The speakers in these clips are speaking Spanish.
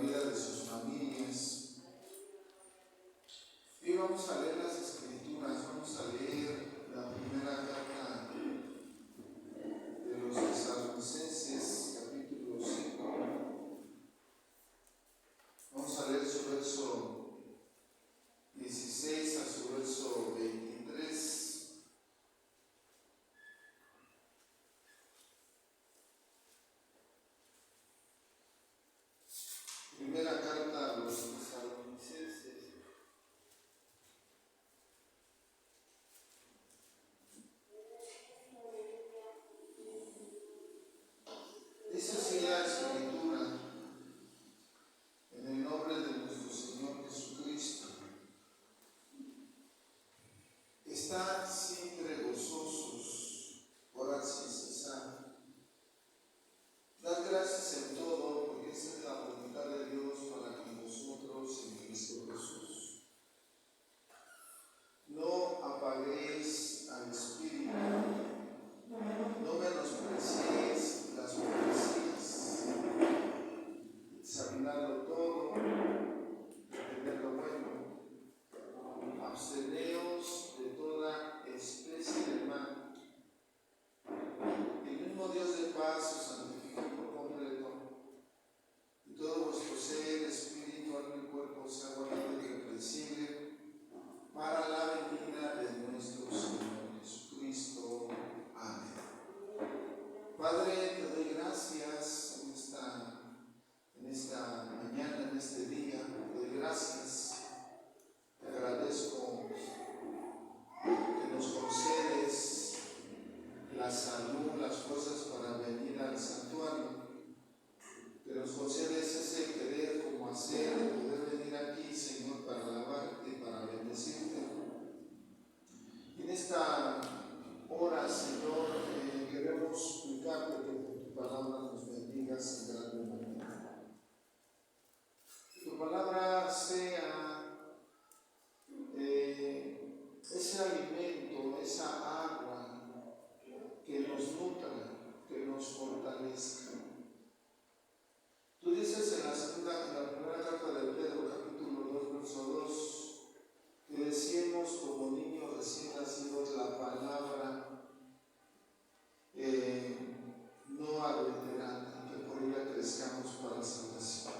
vida de sus familias. Y vamos a leer las Escrituras, vamos a leer la primera carta de los Tesalonicenses, capítulo 5. Vamos a leer su verso 16 a su verso 23. Primera carta a los Tesalonicenses. Dice así la Escritura: en el nombre de nuestro Señor Jesucristo, estad siempre gozosos, orad sin cesar. Dad gracias en todo, porque esa es la voluntad de Dios para con vosotros en Cristo Jesús. No apaguéis al Espíritu, no menospreciéis las profecías, examinadlo todo, entended lo bueno, absteneos de toda especie de mal. El mismo Dios de paz os santifique por completo, y todo vuestro ser, espíritu, alma y cuerpo sea guardado irreprensible para la venida de nuestro Señor Jesucristo. Amén. Padre, te doy gracias en esta mañana, en este día. Te doy gracias. Te agradezco que nos concedes la salud, las fuerzas para venir al santuario. Que nos concedes ese querer como hacer, de poder venir aquí, Señor, para alabarte, para bendecirte. Y en esta hora, Señor, queremos suplicarte que por tu palabra nos bendigas en gran manera. Que tu palabra sea ese alimento, esa agua que nos nutra, que nos fortalezca. Tú dices en la primera carta de Pedro, capítulo 2, verso 2, que decíamos como niños recién nacidos la palabra no adulterada, que por ella crezcamos para salvación.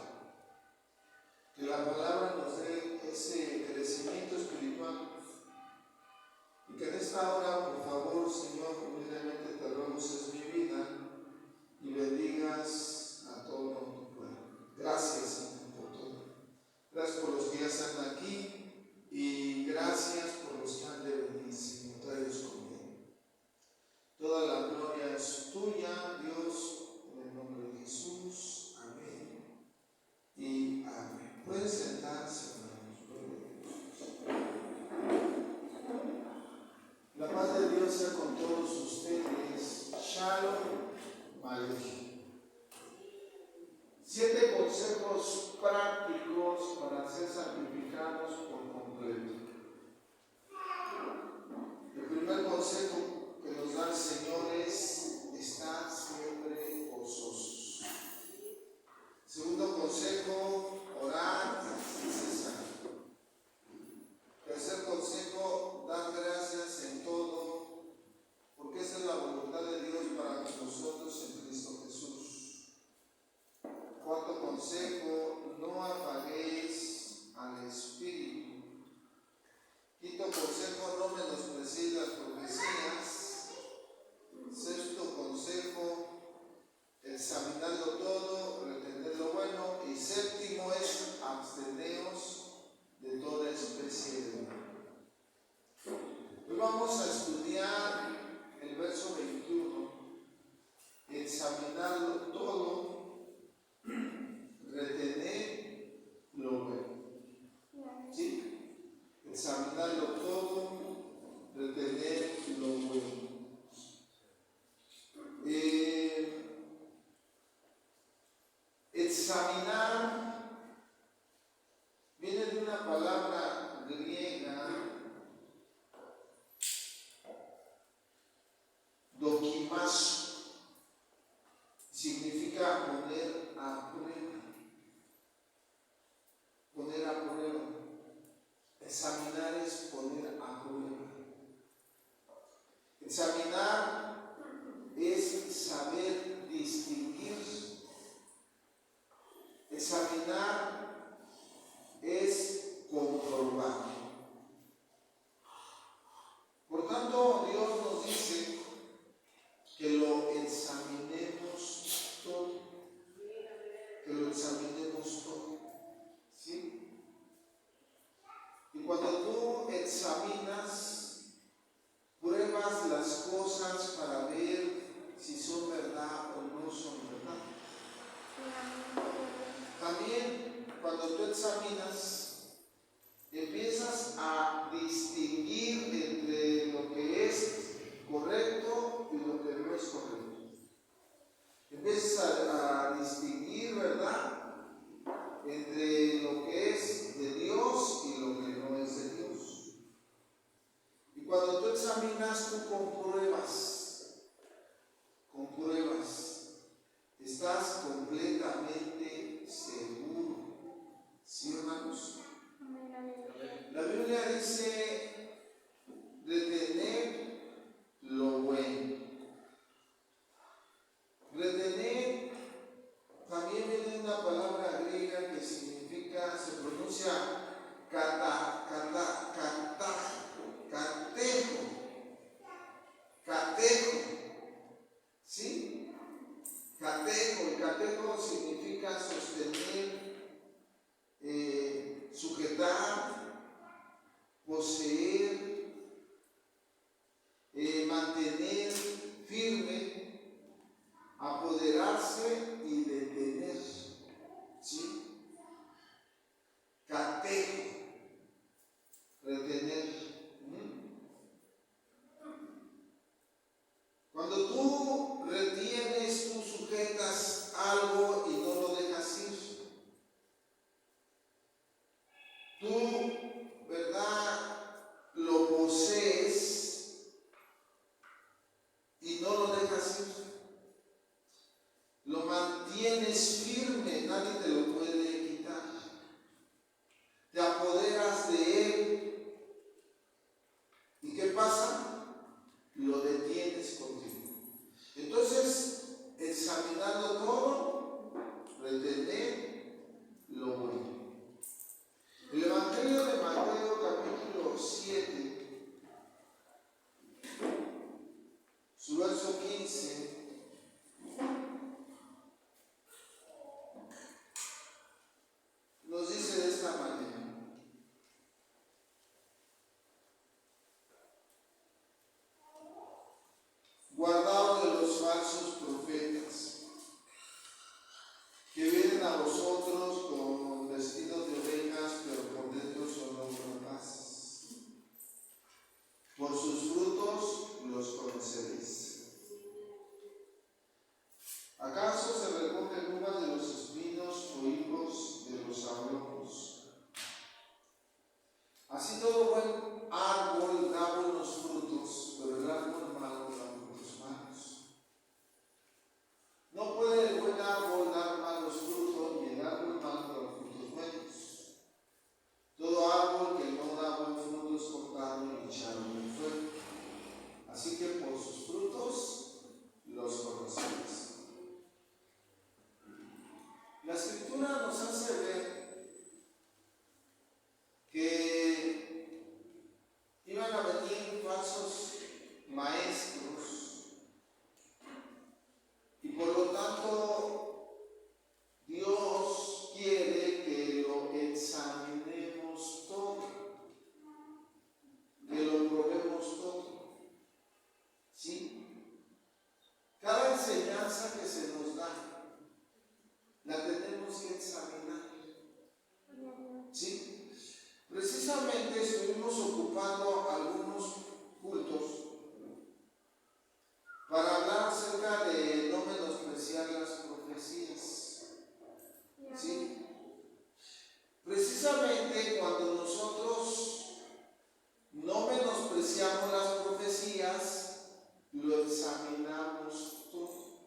Que la palabra nos dé ese crecimiento espiritual. Y que en esta hora, por favor, Señor, humildemente te ruego uses mi vida y bendigas a todo tu pueblo. Gracias, Señor, por todo. Gracias por los que ya están aquí y gracias por los que han de venir, Señor. Tráelos conmigo. Toda la gloria es tuya, Dios, en el nombre de Jesús. Amén y amén. Pueden sentarse, hermanos. La paz de Dios sea con todos ustedes. Shalom Aleichem. 7 consejos prácticos para ser santificados por completo. El primer consejo que nos da el Señor es: estar siempre gozosos. Segundo consejo: orar sin cesar. Tercer consejo: dar gracias en todo, porque esa es la voluntad de Dios para nosotros en Cristo Jesús. Cuarto consejo: no apaguéis al Espíritu. Examinar es saber distinguir. Examinar es comprobar. Por tanto, Dios nos dice que lo examinemos todo. Que lo examinemos todo. ¿Sí? Y cuando tú examinas, pruebas las cosas para ver si son verdad o no son verdad. También cuando tú examinas, empiezas a distinguir entre lo que es correcto y lo que no es correcto. Empiezas a distinguir, ¿verdad?, entre lo que es de Dios y lo que no es de Dios. Y cuando tú examinas, tú compruebas, estás completamente seguro. ¿Sí, hermanos? La Biblia dice retener lo bueno. Retener también viene de una palabra griega que significa, se pronuncia catejo. ¿Sí? Catejo. El catejo significa sostener, sujetar, poseer, mantener firme, apoderarse y detener. ¿Sí? Catejo, retener. Cuando tú retienes, tú sujetas algo y no lo dejas ir. Tú, ¿verdad?, lo posees y no lo dejas ir. Lo mantienes firme, nadie te lo puede quitar. Te apoderas de él. ¿Y qué pasa? Lo detienes contigo. Entonces, examinando todo, retener lo bueno. El Evangelio de Mateo, capítulo 7, su verso 15, nos dice de esta manera: guardaos de los falsos profetas, que vienen a vosotros con vestidos de ovejas, pero por dentro son lobos rapaces. Por sus frutos los conoceréis. ¿Acaso se recogen uvas de los espinos o higos de los abrojos? Así todo buen árbol da buenos frutos, pero el árbol malo da frutos malos. No puede el buen árbol dar malos frutos, ni el árbol malo dar frutos buenos. Todo árbol que no da buen fruto es cortado y echado en el fuego. Así que por sus frutos los conoceréis. La Escritura nos hace ver que iban a venir falsos maestros y por lo tanto Dios quiere que lo examinemos todo, que lo probemos todo. ¿Sí? Cada enseñanza que se nos da la tenemos que examinar. ¿Sí? Precisamente estuvimos ocupando algunos cultos para hablar acerca de no menospreciar las profecías. ¿Sí? Precisamente cuando nosotros no menospreciamos las profecías, lo examinamos todo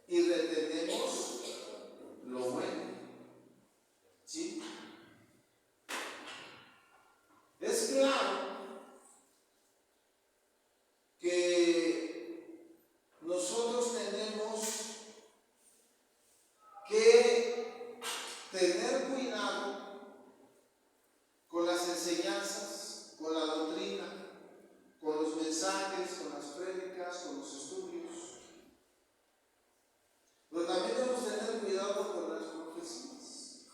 y retenemos lo bueno. ¿Sí? Es claro mensajes, con las prédicas, con los estudios. Pero también debemos tener cuidado con las profecías.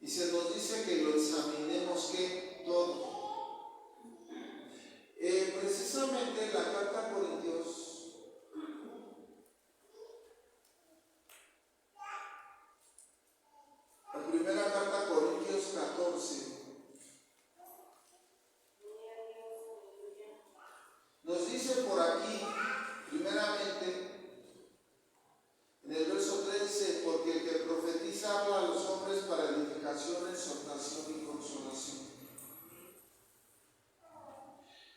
Y se nos dice que lo examinemos, ¿qué? Todo. Precisamente la carta a Corintios, la primera carta a Corintios 14, nos dice por aquí, primeramente, en el verso 13, porque el que profetiza habla a los hombres para edificación, exhortación y consolación.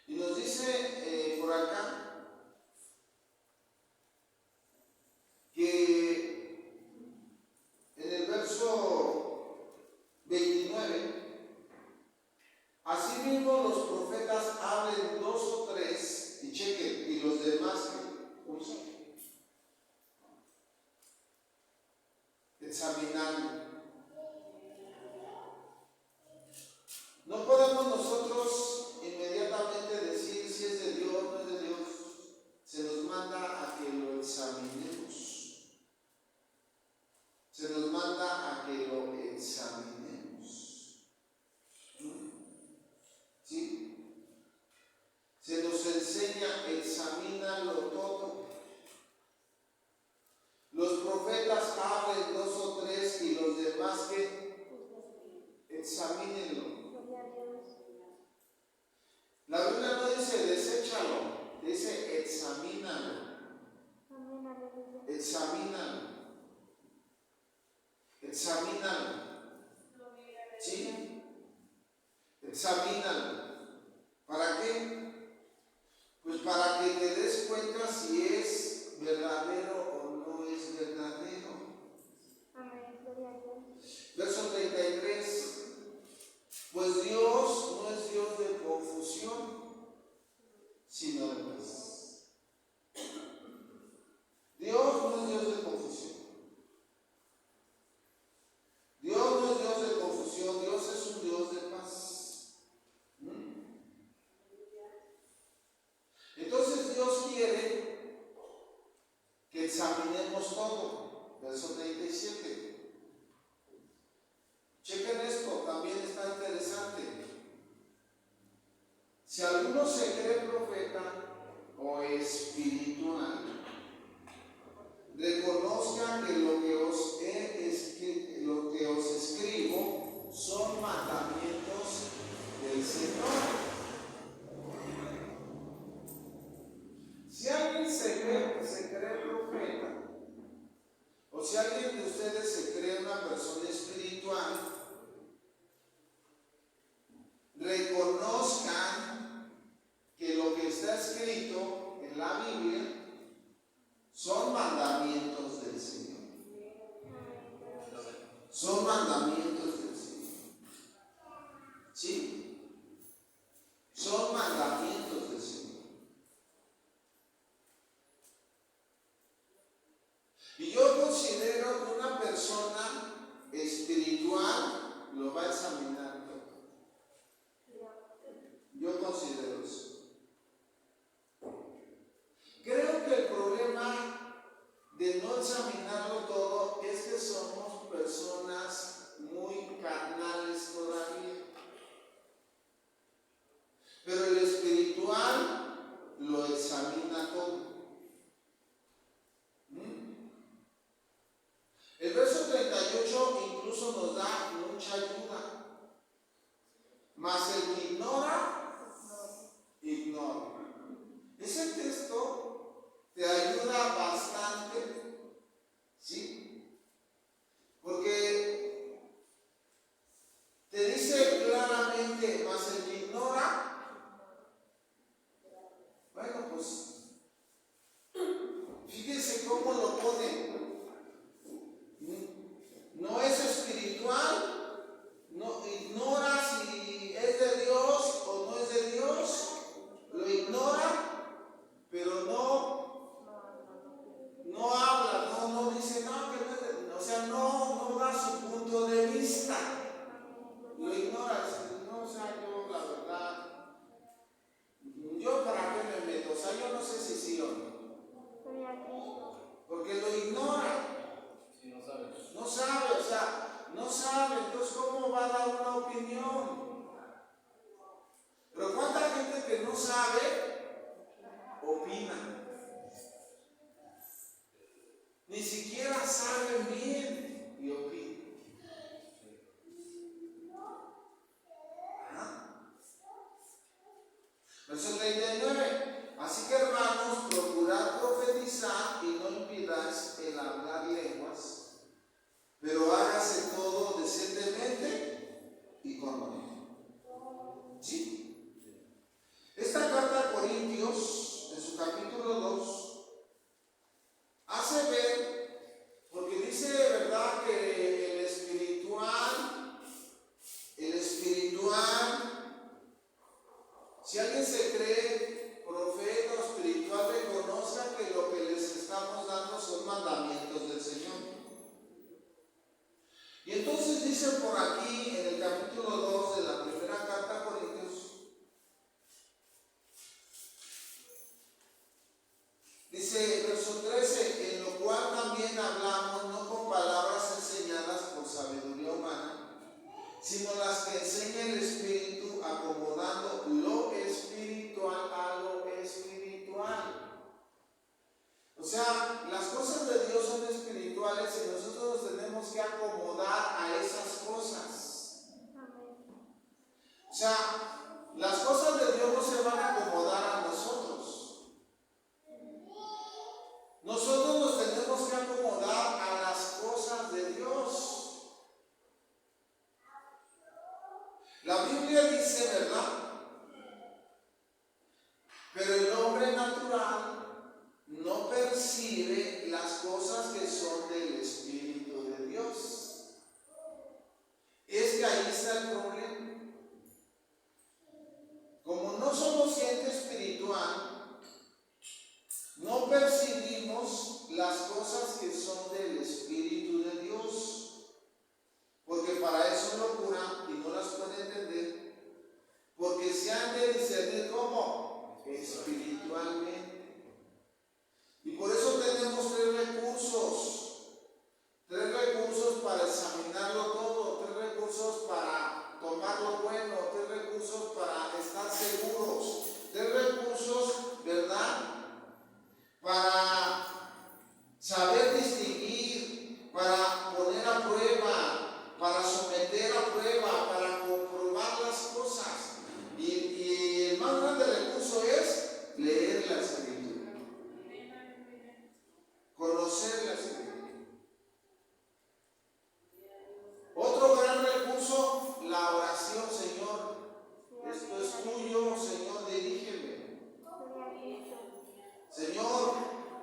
Y nos dice por acá que en el verso 29, asimismo los profetas hablen dos o tres, y chequen, y los demás que usan, examinando. No podemos nosotros inmediatamente decir si es de Dios o no es de Dios. Se nos manda a que lo examinemos. Se nos manda a que lo examinemos. ¿Sí? Se nos enseña, examínalo todo. Los profetas hablen dos o tres y los demás que examínenlo. La Biblia no dice deséchalo, dice examínalo. Examínalo. Examínalo. ¿Sí? Examínalo. ¿Para qué? Pues para que te des cuenta si es verdadero o no es verdadero. Verso 33. Pues Dios no es Dios de confusión, sino de paz. Dios no es Dios de confusión. Dios no es Dios de confusión, Dios es un Dios de paz. Entonces Dios quiere que examinemos todo. Verso 37. Chequen esto, también está interesante. Si alguno se cree profeta o espiritual, reconozca que lo que os escribo son mandamientos del Señor. Si alguien se cree profeta, o si alguien de ustedes se cree una persona espiritual, reconozcan que lo que está escrito en la Biblia son mandamientos del Señor. Son mandamientos del Señor. ¿Sí? Son mandamientos del Señor. Y yo considero que una persona espiritual lo va a examinar todo. Yo considero eso. Creo que el problema de no examinarlo todo es que somos personas muy carnales todavía. Pero el espiritual lo examina todo. El verso 38 incluso nos da mucha ayuda. opinión. Pero cuánta gente que no sabe, opina. Ni siquiera saben bien y opinan. Verso 39. Así que hermanos, procurad profetizar y no impidáis el hablar lenguas, pero hágase todo decentemente y con orden. ¿Sí? Esta carta a Corintios, en su capítulo 2, hace ver, porque dice, ¿verdad?, que el espiritual, si alguien se cree profeta o espiritual, reconozca que lo que les estamos dando son mandamientos del Señor. Y entonces dice por aquí, en el capítulo 2 de la primera carta a Corintios, dice, verso 13, en lo cual también hablamos no con palabras enseñadas por sabiduría humana, sino las que enseña el Espíritu, acomodando lo espiritual a lo espiritual. O sea, las cosas de Dios son espirituales y nosotros nos tenemos que acomodar a esas cosas. O sea, las cosas de Dios no se van a acomodar a nosotros. Nosotros nos tenemos que acomodar a las cosas de Dios. La Biblia dice, ¿verdad? Pero el hombre natural no percibe las cosas que son del Espíritu de Dios. Es que ahí está el problema. Como no somos gente espiritual, no percibimos las cosas que son del Espíritu de Dios. Porque para eso locura y no las puede entender. Porque se han de discernir como espiritualmente. Y por eso tenemos tres recursos para examinarlo todo, tres recursos para tomar lo bueno, tres recursos para estar seguros, tres recursos, ¿verdad?, para saber distinguir, para poner a prueba, para someter a prueba, para comprobar las cosas. Y el más grande recurso es leer la Escritura, conocer la Escritura. Otro gran recurso, la oración. Señor, esto es tuyo, Señor, dirígeme. Señor,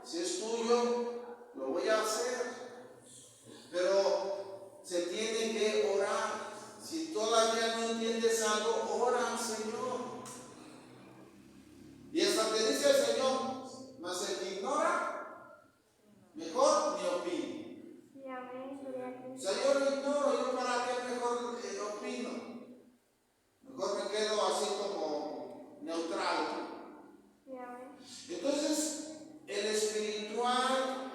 si es tuyo, lo voy a hacer. Pero se tiene que orar. Si todavía no entiendes algo, ora al Señor. Y hasta te dice el Señor, mas el que ignora, mejor ni opine. O sea, yo lo ignoro, yo para qué mejor opino. Mejor me quedo así como neutral. Entonces, el espiritual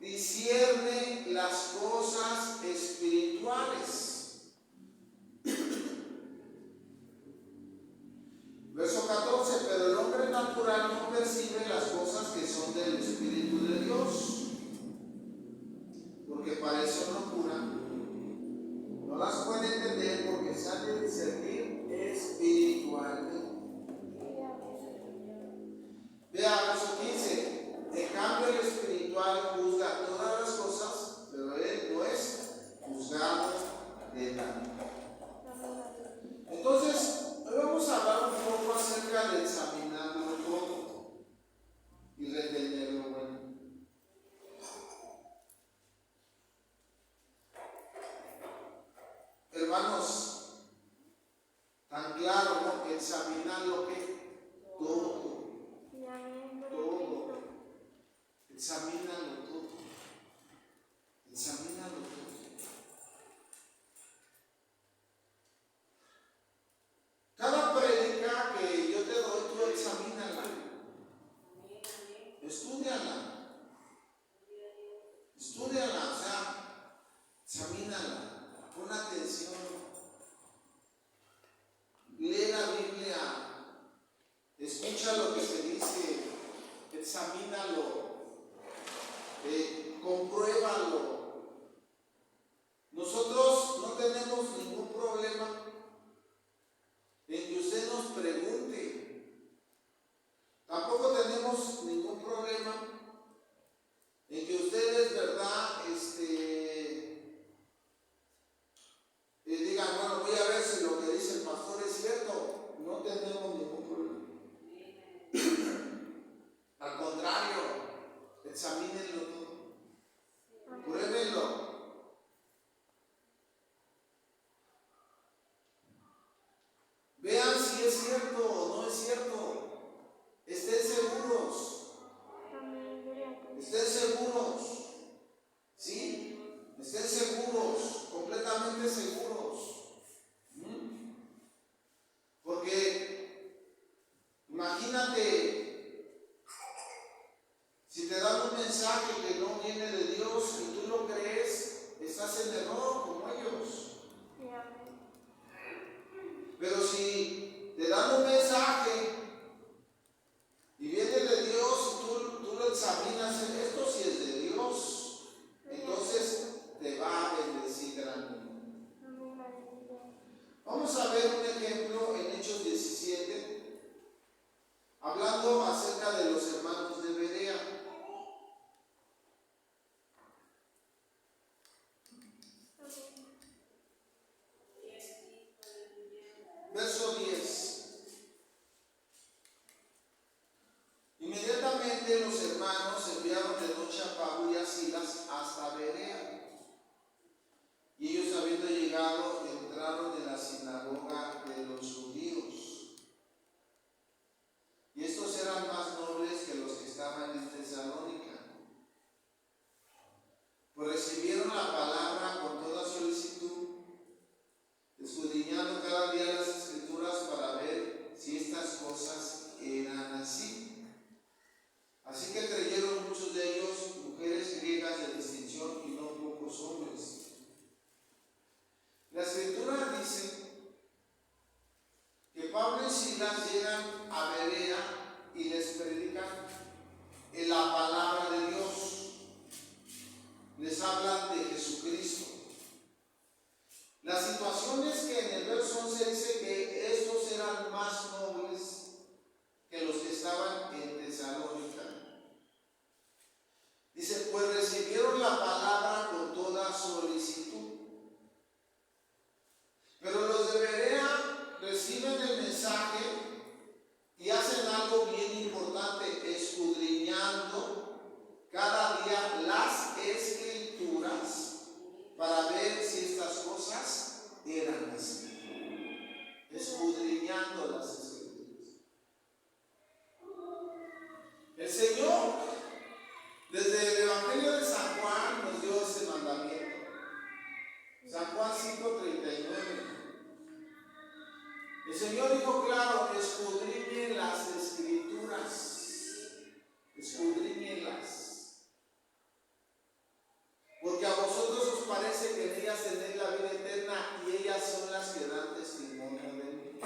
discierne las cosas espirituales. Verso 14, pero el hombre natural no percibe las cosas que son del Espíritu de Dios, porque para eso no cura. No las puede entender porque se han de discernir espiritualmente. Vea, verso 15, en cambio el espiritual juzga todas las cosas, pero él no es juzgado de nada. Entonces, hoy vamos a hablar un poco acerca de examinarlo todo y retener lo bueno. Hermanos, tan claro, ¿no?, examinar lo que todo. Examínalo todo. Examínalo todo. Cada prédica que yo te doy, tú examínala. Estudia. escucha lo que se dice, examínalo, compruébalo. Nosotros no tenemos ningún problema en que usted nos pregunte. Tampoco tenemos ningún problema en que ustedes, ¿verdad? Digan, bueno, voy a ver si lo que dice el pastor es cierto. No tenemos ningún problema. Al contrario, examínenlo todo. Pruébenlo. Vean si es cierto o no es cierto. Estén seguros. Estén seguros. ¿Sí? Estén seguros, completamente seguros. Porque imagínate, si te dan un mensaje que no viene de Dios y tú lo crees, estás en error como ellos. Pero si te dan un mensaje y viene de Dios y tú lo examinas, esto sí es de Dios, entonces te va a bendecir grandemente. Vamos a ver un ejemplo en Hechos 17, hablando acerca de los hermanos de Berea. Verso 10. Inmediatamente los hermanos enviaron de noche a Pablo y a Silas hasta Berea. Y ellos, habiendo llegado, entraron en la sinagoga de los judíos. Y estos eran más nobles que los que estaban en Tesalónica, pues recibieron la palabra con toda solicitud, escudriñando cada día las escrituras para ver si estas cosas eran así. Así que creyeron muchos de ellos, mujeres griegas de distinción y no pocos hombres. La escritura dice que Pablo y Silas llegan a Berea y les predican en la palabra de Dios. Les hablan de Jesucristo. La situación es que en el verso 11 dice que estos eran más nobles que los que estaban en Tesalónica. Dice, pues recibieron la palabra con toda solicitud. Pero los de Berea reciben el mensaje y hacen algo bien importante, escudriñando cada día las escrituras para ver si estas cosas eran así. Escudriñando las escrituras. El Señor, desde el Evangelio de San Juan, nos dio ese mandamiento. San Juan 5:39. El Señor dijo claro, escudriñen las escrituras. Escudriñenlas. Porque a vosotros os parece que en ellas tenéis la vida eterna y ellas son las que dan testimonio de mí.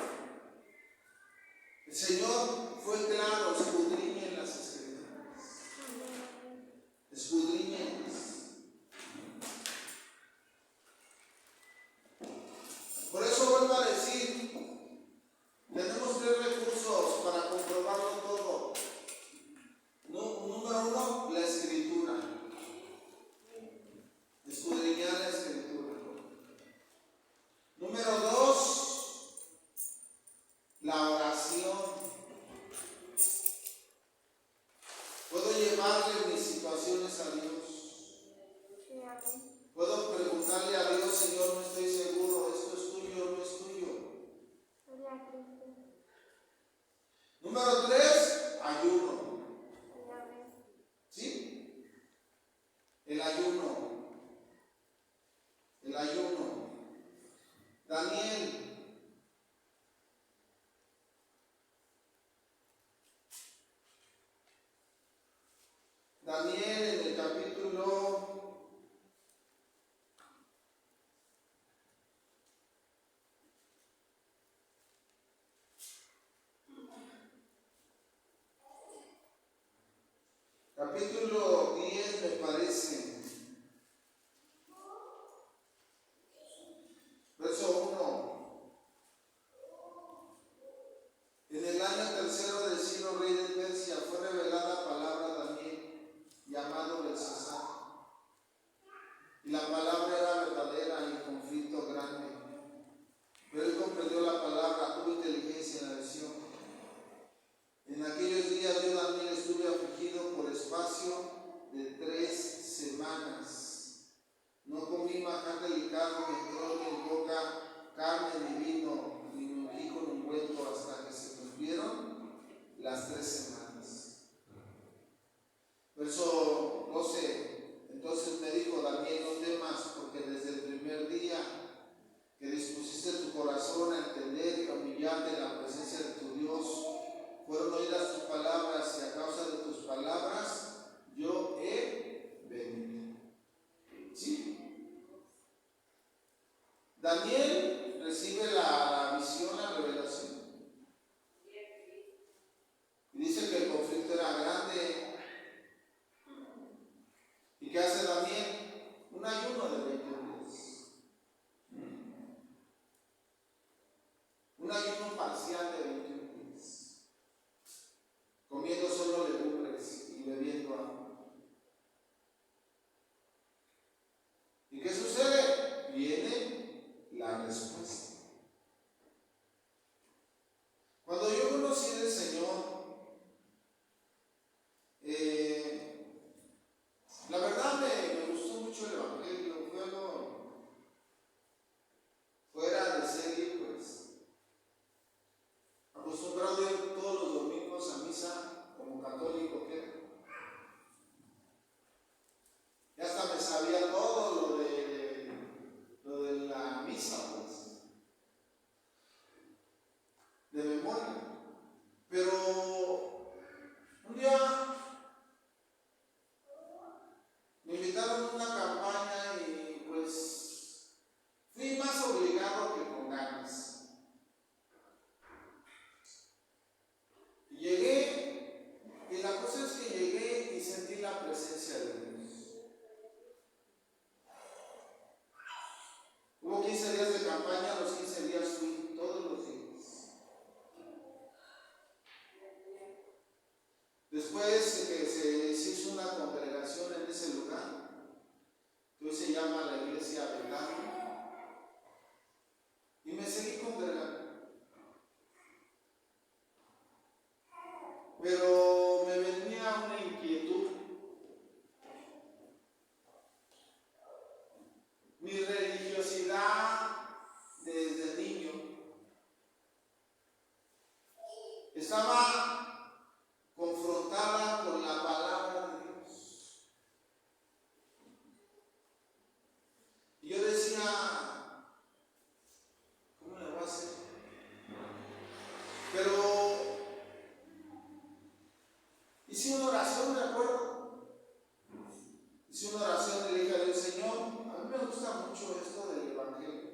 El Señor fue claro, escudriñen las escrituras. Escudriñenlas. Por eso vuelvo a decir, tenemos 3 recursos para comprobarlo todo. Número 1, la escritura. Escudriñar la escritura. Número 2, la oración. Puedo llevarle mis situaciones a Dios. Puedo preguntarle a Dios, Señor, no estoy seguro, esto es tuyo o no es tuyo. Número 3, ayuno. ¿Sí? El ayuno. El ayuno. Daniel. Daniel en el capítulo 9. capítulo 10 me parece, verso 1. En el año tercero de Ciro, rey de Persia, fue revelada palabra a Daniel, llamado Belsasar. Y la palabra era verdadera y conflicto grande. Pero él comprendió la palabra, tuvo inteligencia en la visión. En aquellos días yo, Daniel, estuve afligido por espacio de 3 semanas. No comí manjar delicado, ni entró ni en boca carne ni vino, ni me ungí con ungüento hasta que se cumplieron las 3 semanas. Verso 12. Entonces me dijo: Daniel, no temas, porque desde el primer día que dispusiste tu corazón a entender y a humillarte en la presencia de tu Dios, fueron oídas tus palabras, y a causa de tus palabras yo he venido. ¿Sí? Daniel recibe la visión, la revelación. Y dice que el conflicto era grande. ¿Y qué hace Daniel? Un ayuno de 21 días. Un ayuno parcial de 21 días. Comiendo solo legumbres y bebiendo agua. ¿Y qué sucede? Viene la respuesta. Cuando yo conocí al Señor, la verdad me gustó mucho el Evangelio. Fue algo fuera de serie, pues. Acostumbrado a ir todos los domingos a misa como católico que era. Y hasta me sabía todo lo de la misa, pues, de memoria. Pero un día me invitaron a una campaña y pues fui más obligado que con ganas. Y llegué, y la cosa es que llegué y sentí la presencia de Dios. Hubo 15 días de campaña, los 15 días fui todos los días. Después que se hizo una congregación en ese lugar, que hoy se llama la iglesia Betania, y me seguí congregando. Pero me venía una inquietud. Mi religiosidad desde niño estaba confrontada con la palabra de Dios. Y yo decía, ¿cómo le voy a hacer? Pero hice una oración, me acuerdo. Hice una oración y le dije a Dios: Señor, a mí me gusta mucho esto del Evangelio,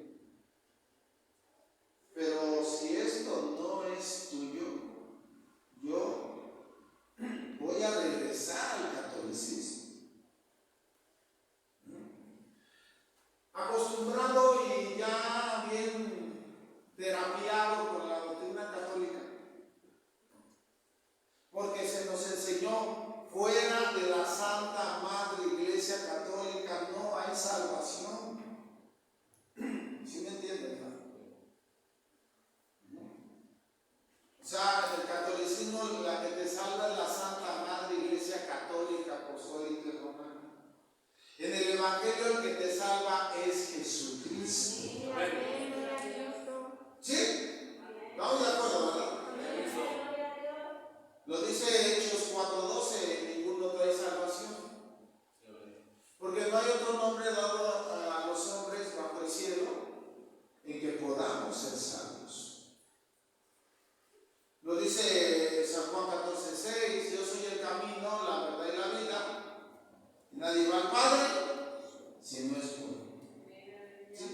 pero si esto no es tuyo, yo voy a regresar al catolicismo. Acostumbrado y ya bien terapiado con la doctrina católica, porque se nos enseñó: fuera de la Santa Madre Iglesia Católica no hay salvación. ¿Sí me entienden, no? O sea, en el catolicismo la que te salva es la Santa Madre Iglesia Católica, Apostólica y Romana. En el Evangelio el que te salva es Jesucristo. ¿Sí? Vamos de acuerdo, ¿verdad? Lo dice Hechos 4:12, ninguno trae salvación. Porque no hay otro nombre dado a los hombres bajo el cielo en que podamos ser salvos. Lo dice San Juan 14:6, yo soy el camino, la verdad y la vida, y nadie va al Padre si no es por mí. ¿Sí?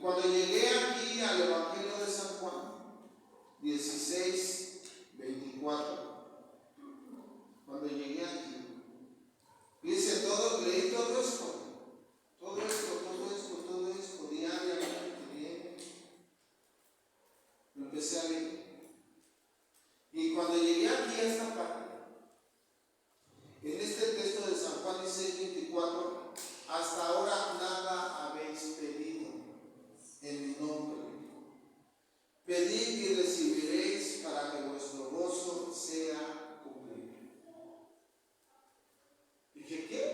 cuando llegué aquí al Evangelio de San Juan 16:24, cuando llegué aquí, dice leí todo esto, diariamente, lo empecé a leer. Y cuando llegué aquí a esta parte, en este texto de San Juan 16:24, hasta ahora nada habéis pedido en mi nombre. Pedid y recibiréis para que vuestro gozo sea cumplido. Dije, ¿qué?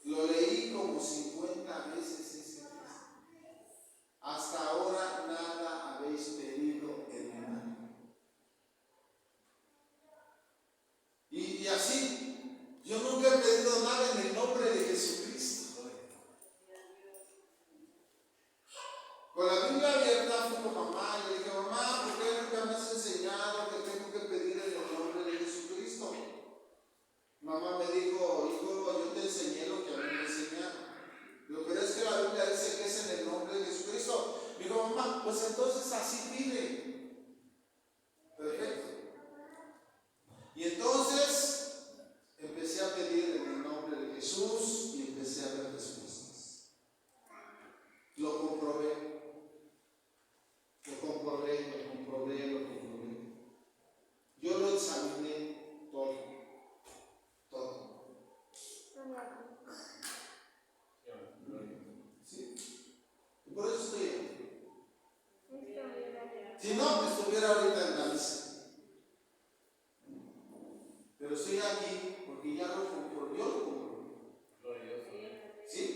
Lo leí como 50 veces ese texto. Hasta ahora nada habéis pedido en mi nombre. Y así, yo nunca he pedido nada en el nombre de Jesucristo. Con la Biblia abierta fui con mamá y le dije, mamá, ¿por qué nunca me has enseñado que tengo que pedir en el nombre de Jesucristo? Mamá me dijo, hijo, yo te enseñé lo que a mí me enseñaron. Pero es que la Biblia dice que es en el nombre de Jesucristo. Digo, mamá, pues entonces así pide. Perfecto. Y entonces empecé a pedir en el nombre de Jesús y empecé a ver respuestas. Lo comprobé. Yo lo examiné todo. ¿Sí? Y por eso estoy aquí. Si no, estuviera ahorita en la misa. Pero estoy aquí porque ya lo comprobé. Yo lo comprobé. ¿Sí?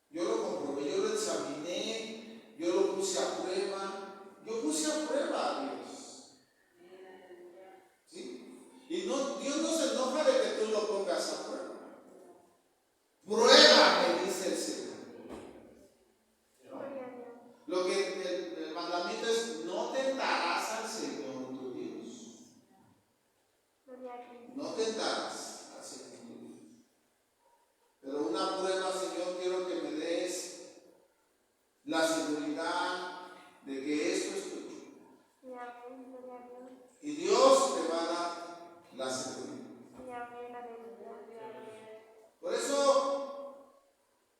Yo lo comprobé, yo lo examiné, yo lo puse a prueba. Yo puse a prueba a Dios. ¿Sí? Y no, Dios no se enoja de que tú lo pongas a prueba. Pruébame, dice el Señor. Lo que el mandamiento es: no tentarás al Señor tu Dios. No tentarás al Señor tu Dios. Pero una prueba, Señor, quiero que me des la seguridad de que esto es tuyo. Y Dios te va a dar la seguridad. Por eso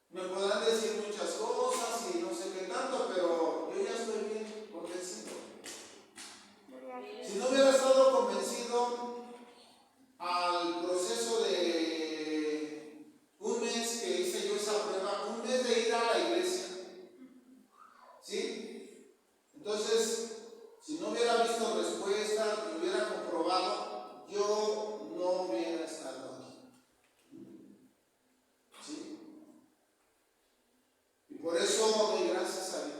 me podrán decir muchas cosas y no sé qué tanto, pero yo ya estoy bien convencido. Si no hubiera estado convencido al proceso de un mes que hice yo esa prueba, un mes de ir a la iglesia, ¿sí? Entonces, si no hubiera visto respuestas, me hubiera comprobado, yo no hubiera estado aquí. ¿Sí? Y por eso doy gracias a Dios.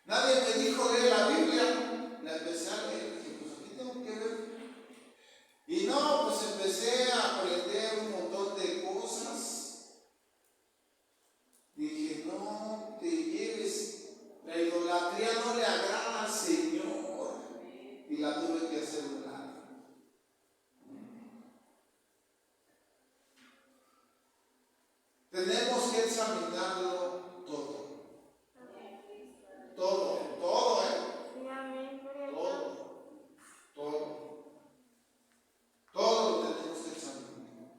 Nadie me dijo leer la Biblia, la empecé a leer, dije, pues aquí tengo que ver. Y no, pues empecé a aprender un montón de cosas. Dije, no te lleves, la idolatría no le agrada al Señor. Y la tuve que hacer un lado. Tenemos que examinarlo todo. Todo, todo, todo lo tenemos que examinar.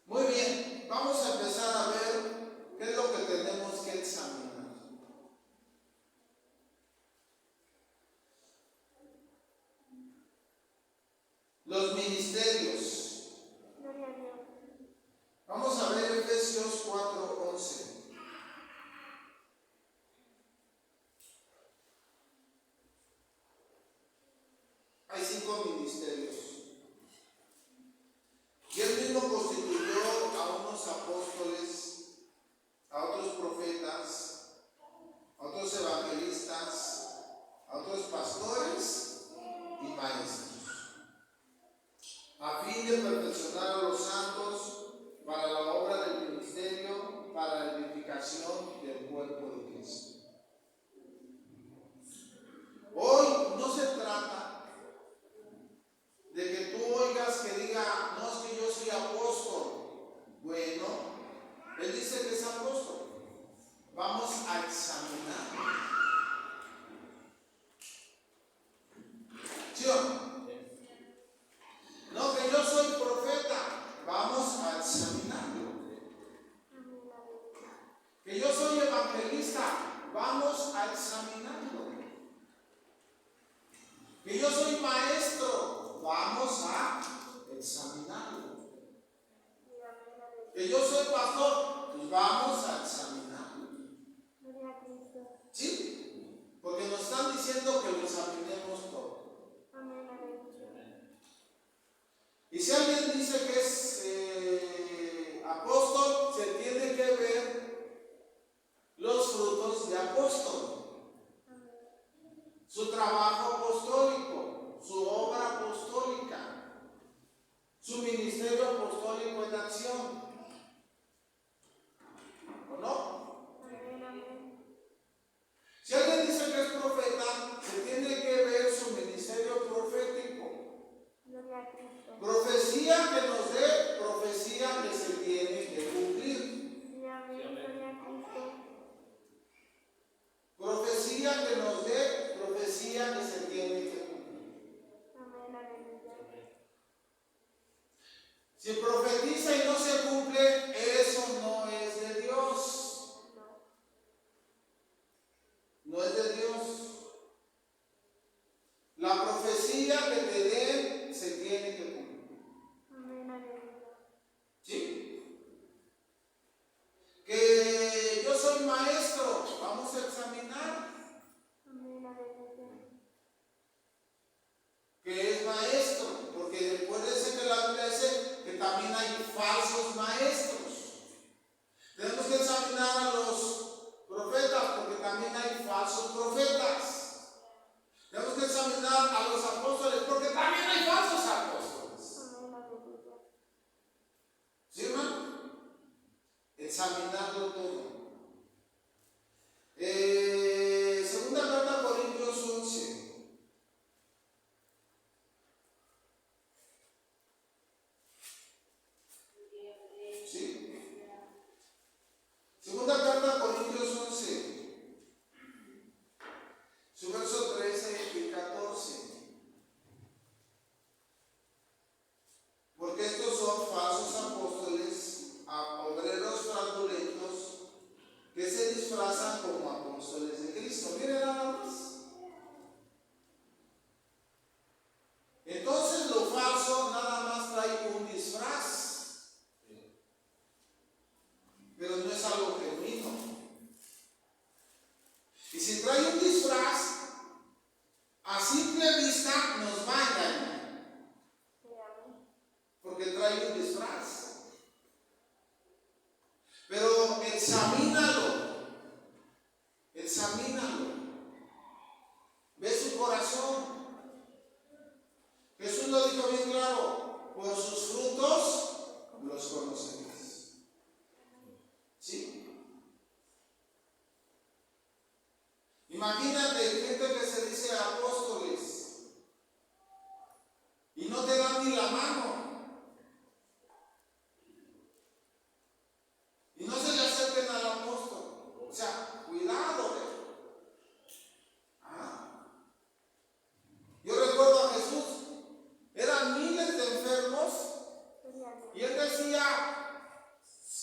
Muy bien, vamos a empezar a ver qué es lo que tenemos que examinar. Los ministerios. Vamos a ver Efesios 4:11. Hay 5 ministerios. Y él mismo constituyó a unos apóstoles, a otros profetas, a otros evangelistas, a otros pastores y maestros, a fin de perfeccionar a los santos para la obra del ministerio, para la edificación del cuerpo de Cristo. Hoy no se trata de que tú oigas que diga, no, es que yo soy apóstol. Bueno, él dice que es apóstol. yo soy evangelista, vamos a examinarlo. Que yo soy maestro, vamos a examinarlo. Que yo soy pastor, pues vamos a examinarlo. ¿Sí? Porque nos están diciendo que lo examinemos todo. Y si alguien dice que es apóstol, se tiene que ver los frutos de apóstol. Su trabajo apostólico, su obra apostólica, su ministerio apostólico en acción. ¿O no? Si alguien dice que es profeta, se tiene que ver su ministerio profético. Profecía que nos dé, profecía que se tiene que cumplir. Profecía que nos dé, profecía que se tiene que cumplir. Si profetiza y no se cumple, eso no es de Dios. No es de Dios. La profecía que te den se tiene que cumplir. ¿Sí? Que yo soy maestro, vamos a examinar. Que es maestro, porque recuérdense que la Biblia dice que también hay falsos maestros. Tenemos que examinar a los profetas, porque también hay falsos profetas. Tenemos que examinar a los apóstoles, porque también hay falsos apóstoles. ¿Sí, hermano? Examinarlo todo. Segunda carta a Corintios 11. ¿Sí? Segunda carta a Corintios 11. Su verso 13 y 14. Porque estos son falsos apóstoles, obreros fraudulentos, que se disfrazan como apóstoles de Cristo. Miren nada más. Entonces lo falso nada más trae un disfraz, pero no es algo genuino. Y si trae un disfraz, a simple vista nos va a engañar, porque trae un disfraz. Pero examínalo, examínalo. Ve su corazón. Jesús lo dijo bien claro: por sus frutos los conoceréis. ¿Sí? Imagínate gente que se dice apóstoles y no te dan ni la mano, y no se le acerquen al apóstol. O sea, cuidado. Yo recuerdo a Jesús, eran miles de enfermos y él decía: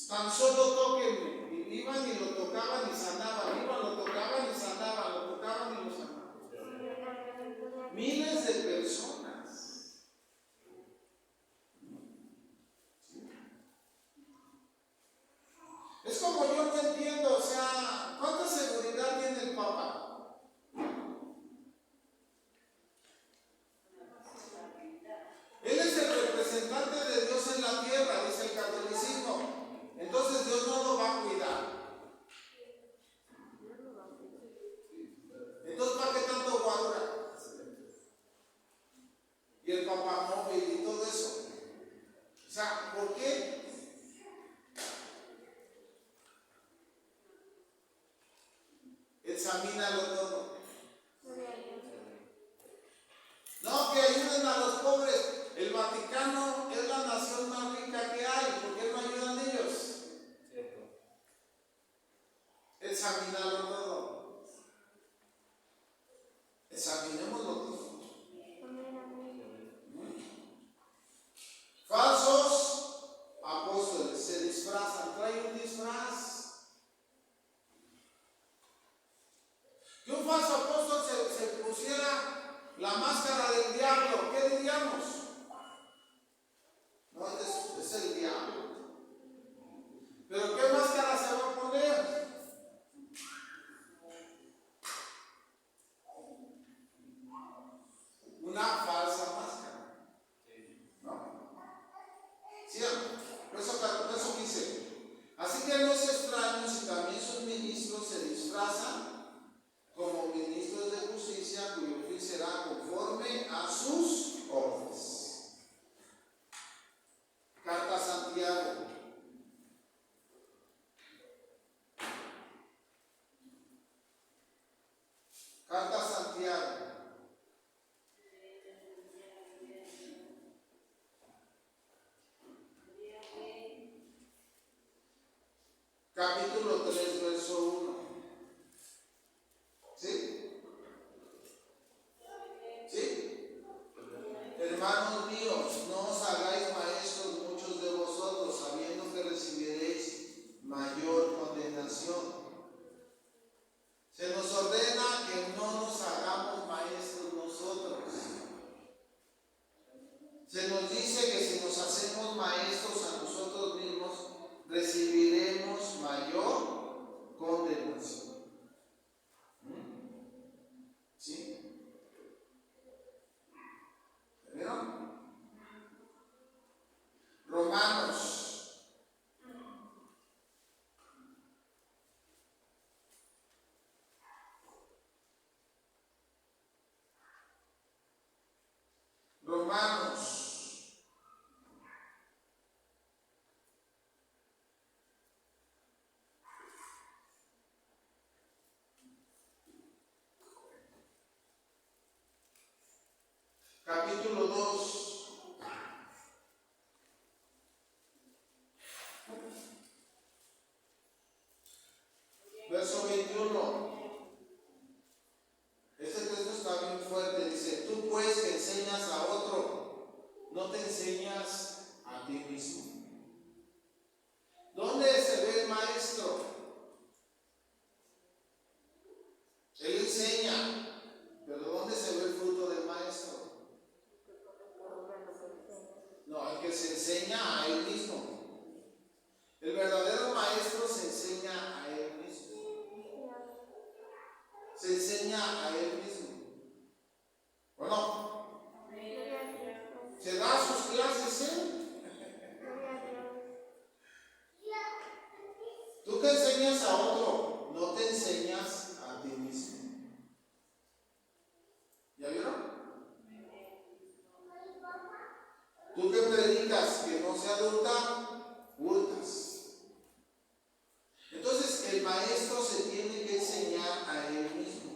tan solo tóquenme. Y iban y lo tocaban y sanaban, iban, lo tocaban y sanaban, lo tocaban y lo sanaban. Miles de personas. Es como yo no entiendo, o sea, ¿cuánta seguridad tiene el Papa? Él es el representante de Dios en la tierra, dice el catolicismo. Entonces Dios no lo va a cuidar. Entonces, ¿para qué tanto guarda? Y el papamóvil y todo eso. O sea, ¿por qué? Examínalo todo. No, que ayuden a los pobres. El Vaticano es la nación más rica que hay. ¿Por qué no ayudan ellos? Examínalo todo. Examinémoslo todo. Falsos apóstoles se disfrazan, traen un disfraz. La máscara del diablo, ¿qué diríamos? No, es el diablo. ¿Pero qué máscara se va a poner? Una falsa máscara. ¿No? ¿Sí? Eso quise. Así que no es extraño si también sus ministros se disfrazan como ministros de justicia, cuyo fin será conforme a sus obras. Carta a Santiago. Carta a Santiago. Capítulo 3, verso 1. ¿Sí? ¿Sí? Hermanos míos, no os hagáis maestros muchos de vosotros, sabiendo que recibiréis mayor condenación. Se nos ordena que no nos hagamos maestros nosotros. Se nos dice que si nos hacemos maestros a nosotros mismos, recibiremos mayor condenación. ¿Sí? ¿Vieron? Romanos. Capítulo 2. Verso 21. Este texto está bien fuerte. Dice: tú pues que enseñas a otro, no te enseñas a ti mismo. ¿Dónde se ve el maestro? Él enseña, pero ¿dónde se ve el fruto del maestro? No, el que se enseña a él mismo. El verdadero maestro se enseña a él mismo. Se enseña a él mismo. ¿O no? ¿Se da sus clases él? Tú que enseñas a otro, no te enseñas a ti mismo. ¿Ya vieron? Tú que predicas que no se adulta, hurtas. Entonces el maestro se tiene que enseñar a él mismo.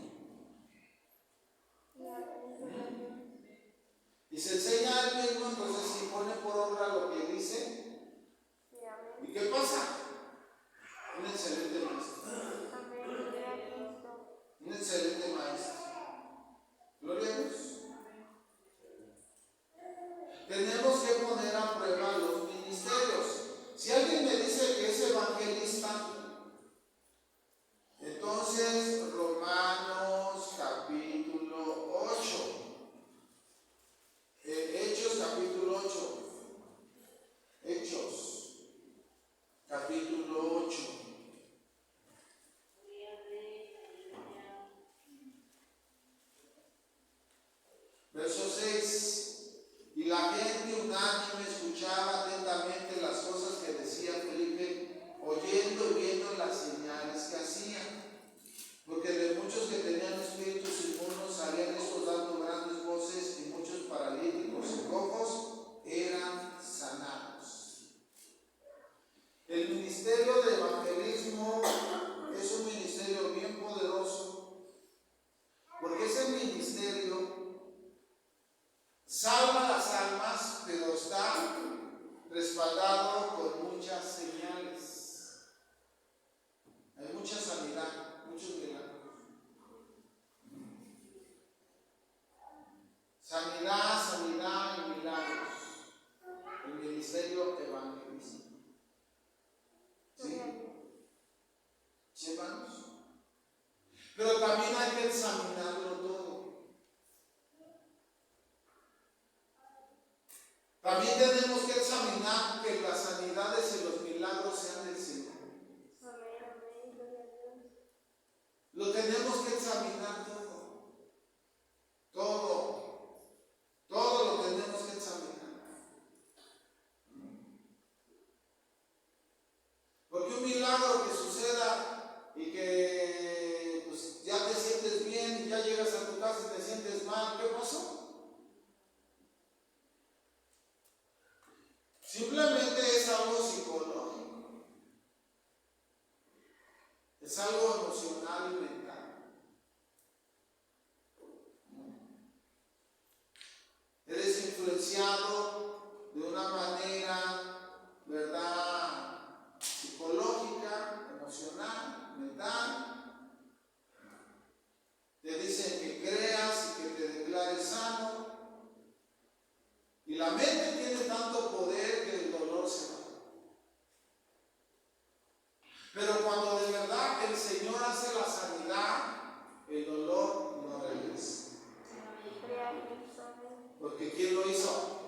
Y se enseña a él mismo, entonces si pone por obra lo que dice. ¿Y qué pasa? Un excelente maestro. Un excelente maestro. Gloria a Dios. Tenemos que poner a prueba los ministerios. Si alguien me dice que es evangelista, entonces Romanos capítulo 8. Hechos capítulo 8. Hechos capítulo 8. Verso 6. Y la gente unánime escuchaba atentamente las cosas que decía Felipe, oyendo y viendo las señales que hacía. Porque de muchos que tenían espíritus inmundos salían estos dando grandes voces, y muchos paralíticos y cojos eran sanados. El ministerio de evangelismo es un ministerio bien poderoso, porque ese ministerio salva las almas, pero está respaldado con muchas señales. Hay mucha sanidad, muchos milagros. Sanidad, sanidad y milagros. El ministerio evangelista. ¿Sí? ¿Sí, hermanos? Pero también hay que examinarlo todo. llegas a tu casa y te sientes mal, ¿qué pasó? Simplemente es algo psicológico, es algo emocional y mental. Eres influenciado de una manera, ¿verdad?, psicológica, emocional, mental. Te dicen que creas y que te declares sano. Y la mente tiene tanto poder que el dolor se va. Pero cuando de verdad el Señor hace la sanidad, el dolor no regresa. Porque ¿quién lo hizo?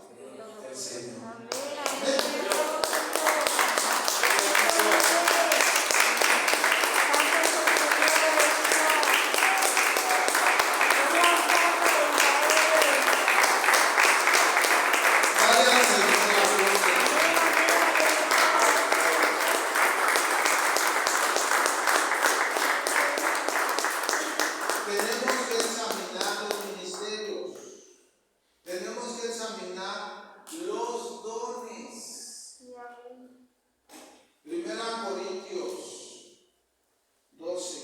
El Señor. Amén. Tenemos que examinar los ministerios, tenemos que examinar los dones. Primera Corintios 12.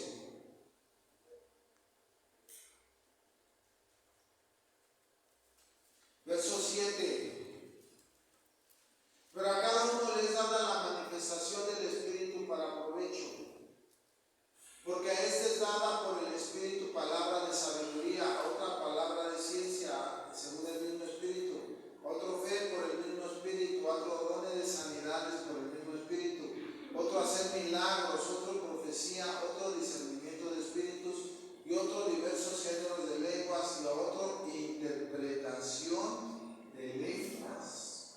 Verso 7. Pero a cada uno les da la manifestación del Espíritu para provecho. Porque a este es dada por el Espíritu palabra de sabiduría, a otra palabra de ciencia, según el mismo Espíritu, a otro fe por el mismo Espíritu, a otro dones de sanidades por el mismo Espíritu, otro hacer milagros, otro profecía, otro discernimiento de espíritus y otro diversos géneros de lenguas y a otro interpretación de lenguas.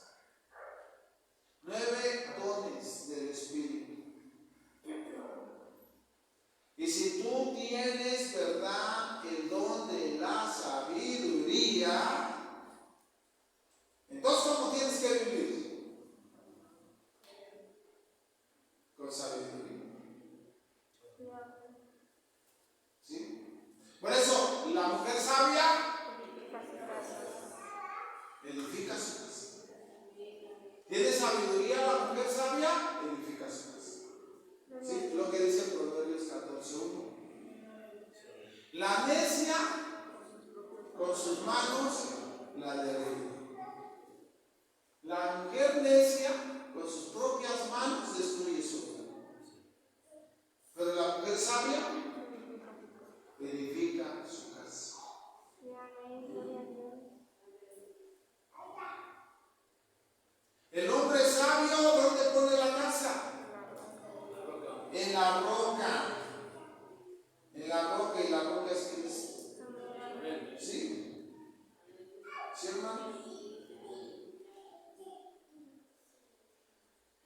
9 dones del Espíritu. Y si tú tienes, ¿verdad?, el don de la sabiduría, entonces ¿cómo tienes que vivir? Con sabiduría. ¿Sí? Por eso, la mujer sabia edifica su casa. ¿Tiene sabiduría la mujer sabia? Edifica su casa. ¿Sí? Lo que dice Proverbios 14:1. La necia con sus manos la derriba. La mujer necia con sus propias manos destruye su hogar. Pero la mujer sabia edifica su casa. El hombre sabio, ¿dónde pone la casa? En la roca. En la roca, y la roca es Cristo. ¿Sí? ¿Sí, hermano?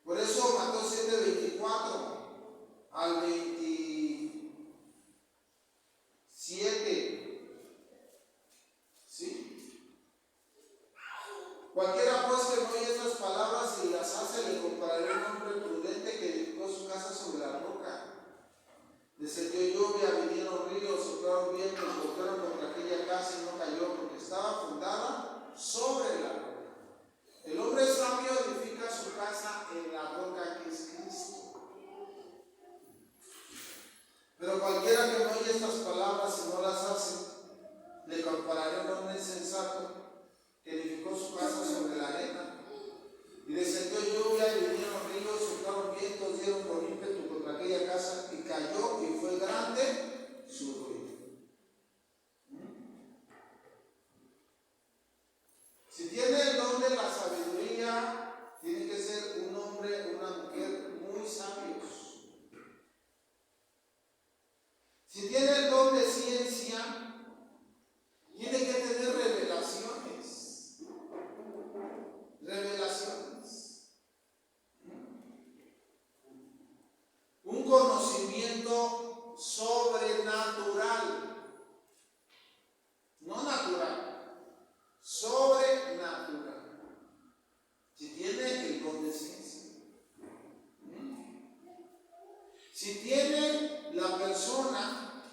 Por eso Mateo 7:24 al 27. ¿Sí? Cualquiera pues que no oye estas palabras y las hace, le compararé a un hombre prudente que edificó su casa sobre la roca. Descendió lluvia, vinieron ríos, soplaron vientos, golpearon contra aquella casa y no cayó, porque estaba fundada sobre la roca. El hombre sabio edifica su casa en la roca que es Cristo. Pero cualquiera que no oye estas palabras y no las hace, le compararé a un hombre insensato que edificó su casa sobre la arena. Y descendió lluvia, y vinieron ríos, soplaron vientos, dieron con ímpetu contra aquella casa, y cayó, y fue grande su ruina. Si tiene el don de la sabiduría, tiene que ser un hombre, una mujer muy sabios. Si tiene el don de ciencia, tiene que tener revelaciones. Un conocimiento sobrenatural. No natural, sobrenatural. Si tiene el don de ciencia. Si tiene la persona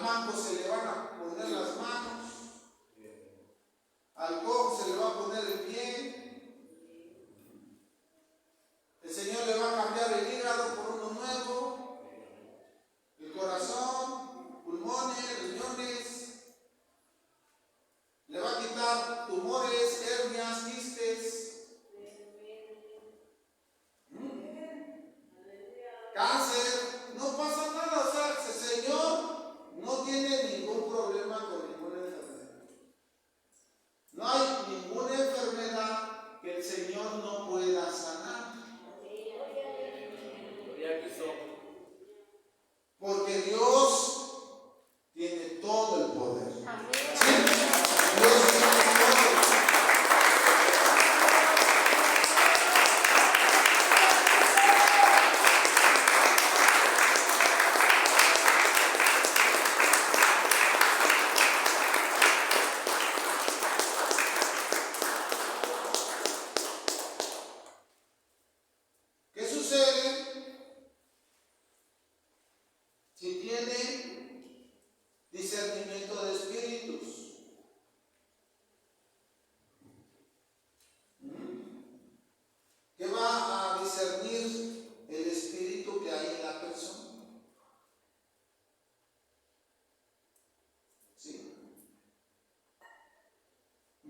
manco se le van a poner las manos, al cojo se le va a poner el pie, el Señor le va a cambiar el hígado por uno nuevo, el corazón, pulmones, riñones, le va a quitar tumores, hernias, quistes, cáncer, no pasa nada. O sea, el Señor no tiene ningún problema con ninguna enfermedad. No hay ninguna enfermedad que el Señor no pueda sanar. Porque Dios tiene todo el poder. ¿Sí? Dios tiene todo. ¿Qué sucede si tiene discernimiento de espíritus? ¿Qué va a discernir el espíritu que hay en la persona? ¿Sí?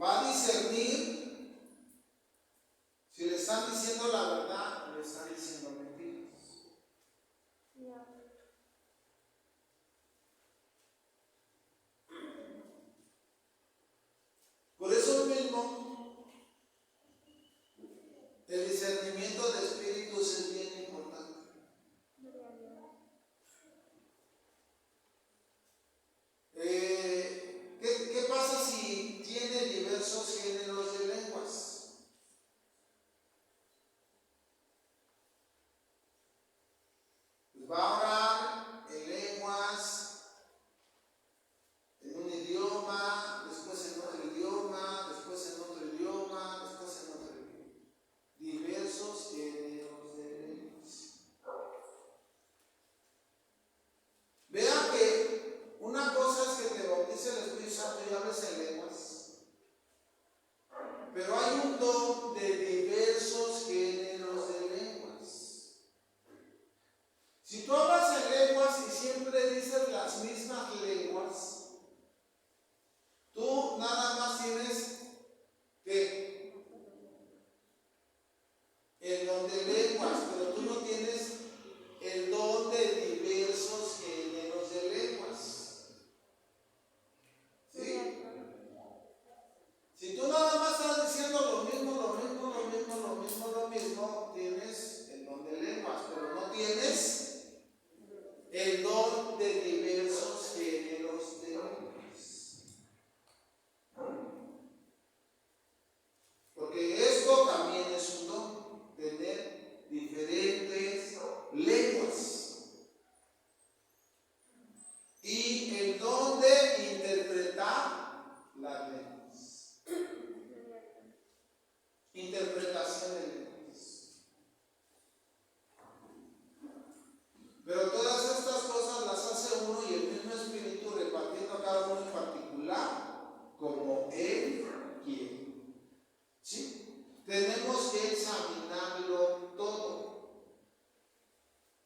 Va a discernir si le están diciendo la verdad o le están diciendo mentiras. Por eso mismo, el discernimiento de espíritus es bien importante. ¿Qué pasa si tiene diversos géneros de lenguas? Pues va a orar en lenguas, en un idioma, después en otro idioma, después en otro idioma, después en otro idioma. Diversos géneros de lenguas. Vea que una cosa es que te bautice el Espíritu Santo y hables en lenguas, pero hay un don de diversos géneros de lenguas. Si tú hablas en lenguas y siempre dices las mismas lenguas, tú nada más tienes que el don de lenguas, pero tú no tienes el don de diversos géneros de lenguas. ¿Sí? Si tú nada más estás diciendo lo mismo, tienes el don de lenguas, pero no tienes el don de diversos géneros de lenguas. Porque esto también es un don, tener diferentes lenguas. Y el don de interpretar las lenguas. Interpretación de lenguas. Pero todas estas cosas las hace uno y el mismo Espíritu repartiendo a cada uno en particular como Él quiere. ¿Sí? Tenemos que examinarlo todo.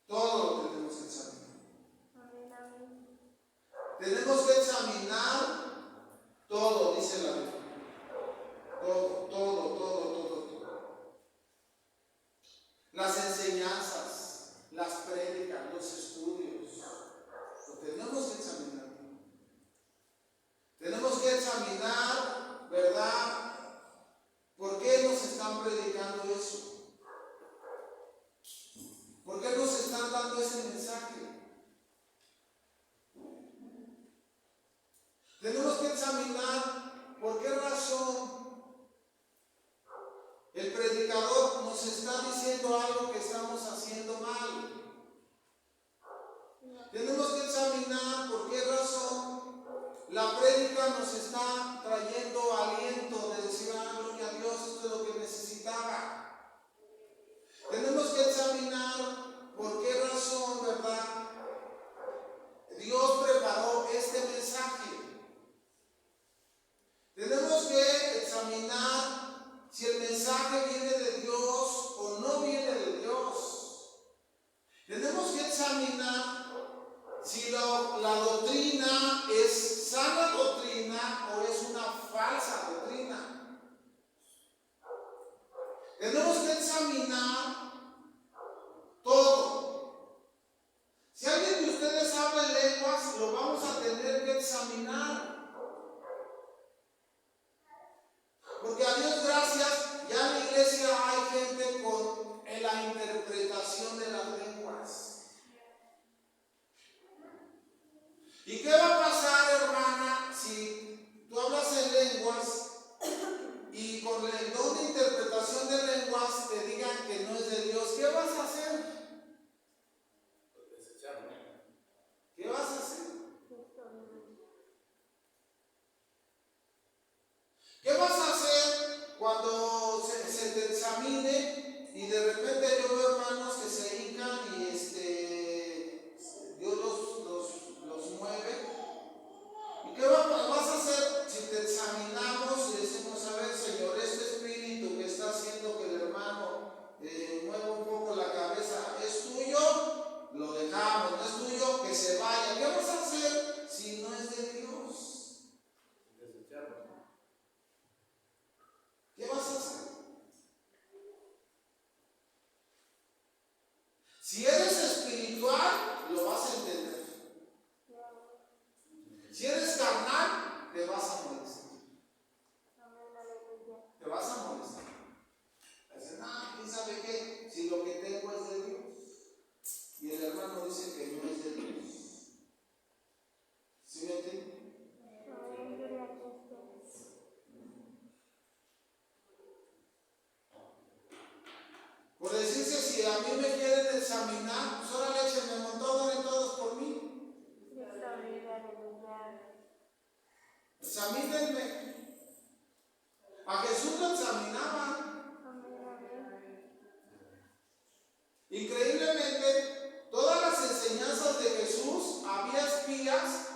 Todo lo tenemos que examinar. Tenemos que examinar todo, dice la Biblia. Todo. Las enseñanzas, las prédicas, los estudios. Lo tenemos que examinar. Tenemos que examinar, ¿verdad? ¿Por qué nos están predicando eso? ¿Por qué nos están dando ese mensaje? Tenemos que examinar por qué razón el predicador nos está diciendo algo que estamos haciendo mal. Tenemos que examinar por qué razón la prédica nos está trayendo aliento de decir, gloria a Dios, esto es lo que necesitaba. Tenemos que examinar por qué razón, ¿verdad? Dios preparó esta si la doctrina es sana doctrina o es una falsa doctrina. Tenemos que examinar todo. Si alguien de ustedes habla en lenguas, lo vamos a tener que examinar. Porque a Dios gracias, ya en la iglesia hay gente con la interpretación de las lenguas. ¿Y qué va a pasar, hermana, si tú hablas en lenguas y con el don de interpretación de lenguas te digan que no es de Dios? ¿Qué vas a hacer? ¿Qué vas a hacer? ¿Qué vas a hacer cuando se te examine y de repente yo veo hermanos que se hincan y Dios los mueve? ¿Y qué vas a hacer si te examinamos y decimos, a ver, Señor, este espíritu que está haciendo que el hermano mueva un poco la cabeza, ¿es tuyo? Lo dejamos. ¿No es tuyo? Que se vaya. ¿Qué vas a hacer si no es de Dios? ¿Qué vas a hacer? Si eres espiritual, lo vas a entender. Si eres carnal, te vas a molestar. Te vas a molestar. Dicen, ¿quién sabe qué? Si lo que tengo es de Dios. Y el hermano dice que no es de Dios. ¿Sí me entienden? Por decirse, si a mí me quieren examinar, pues ahora échenme un montón, oren todos por mí. Examínenme. A Jesús lo examinaban. Increíblemente, todas las enseñanzas de Jesús, había espías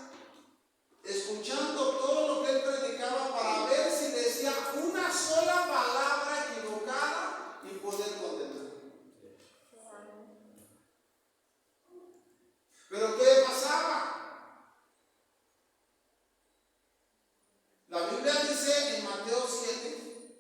escuchando todo lo que él predicaba para ver si decía una sola palabra equivocada y poder condenar. Pero ¿qué pasaba? La Biblia dice en Mateo 7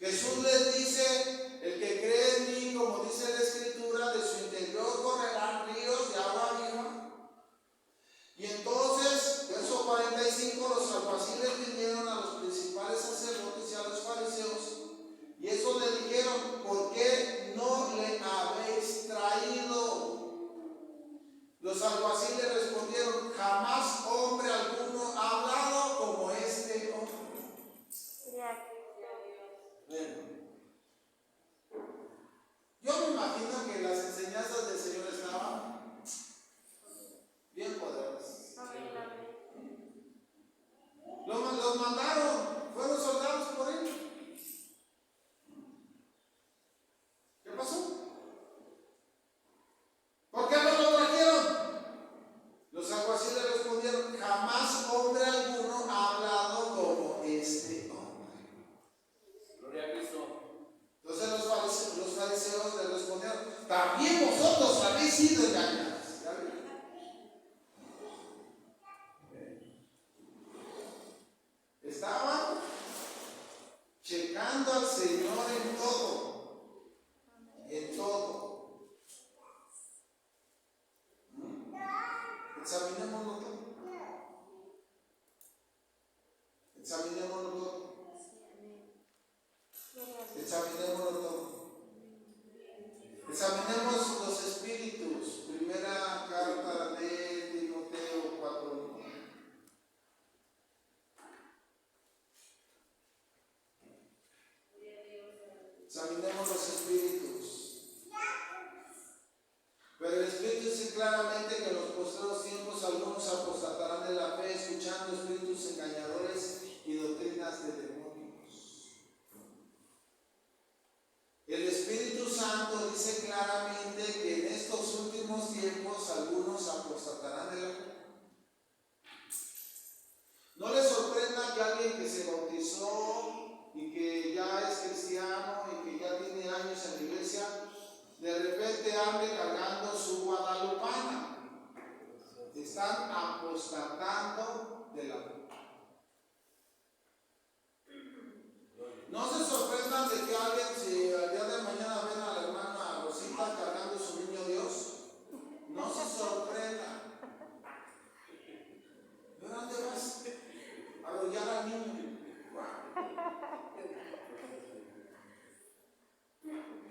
Jesús les dice, el que cree en mí, como dice la Escritura, de su interior correrán ríos de agua viva. Y entonces, verso 45, los alguaciles vinieron a los principales sacerdotes y a los fariseos, y estos le dijeron, ¿por qué no le habéis traído? Los alguaciles respondieron, jamás hombre alguno ha hablado como este hombre. Bueno, yo me imagino que las enseñanzas del Señor estaban bien poderosas. Los mandaron, fueron soldados por él. ¿Qué pasó? ¿Por qué no lo trajeron? Los alguaciles respondieron, jamás hombre alguno ha hablado como este hombre. Gloria a Cristo. Entonces los fariseos le respondieron, también vosotros habéis sido engañados. Estaban checando al Señor en todo. En todo. Examinémoslo todo. Examinémoslo todo. Examinémoslo todo. Examinemos los espíritus. Primera carta de Timoteo 4:1. Examinemos los espíritus. Pero el Espíritu dice claramente que en los postreros tiempos algunos apostatarán de la fe, escuchando espíritus engañadores y doctrinas de demonios. El Espíritu Santo dice claramente que en estos últimos tiempos algunos apostatarán de la fe. No les sorprenda que alguien que se bautizó y que ya es cristiano y que ya tiene años en la iglesia, de repente ande cargando su guadalupana. Están apostatando de la fe. No se sorprendan de que alguien, si al día de mañana ven a la hermana Rosita cargando su niño Dios, no se sorprendan. ¿De dónde vas? A arrollar al niño.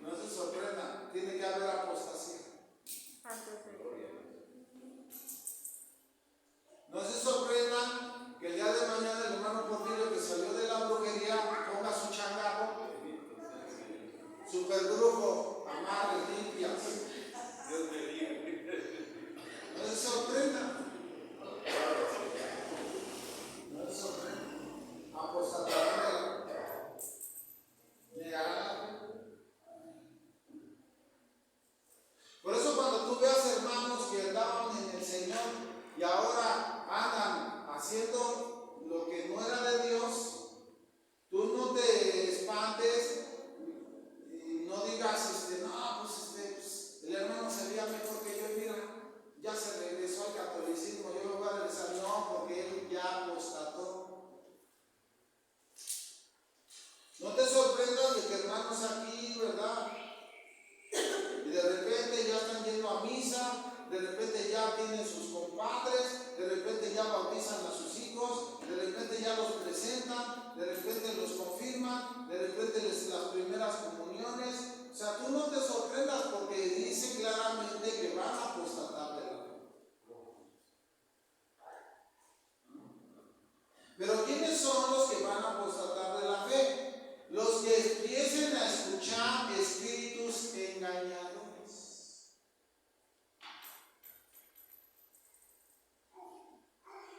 No se sorprendan, tiene que haber apostasía. No se sorprendan que el día de mañana el hermano Porfirio, que salió de la brujería, ponga su changarro, supergrupo, amarres, limpias. No se sorprendan. No se sorprendan. Apostatarán, negarán la fe. Por eso cuando tú veas hermanos que andaban en el Señor y ahora andan haciendo lo que no era de Dios, tú no te espantes y no digas, no, pues el hermano se veía mejor que yo, mira, ya se regresó al catolicismo, yo me voy a regresar. No, porque él ya apostató. No te sorprendas de que hermanos aquí, ¿verdad? Y de repente ya están yendo a misa, de repente ya tienen sus compadres, de repente ya bautizan a sus hijos, de repente ya los presentan, de repente los confirman, de repente las primeras comuniones. O sea, tú no te sorprendas porque dice claramente que van a apostatar de la fe. Pero ¿quiénes son los que van a apostatar de la fe? Los que empiecen a escuchar espíritus engañadores.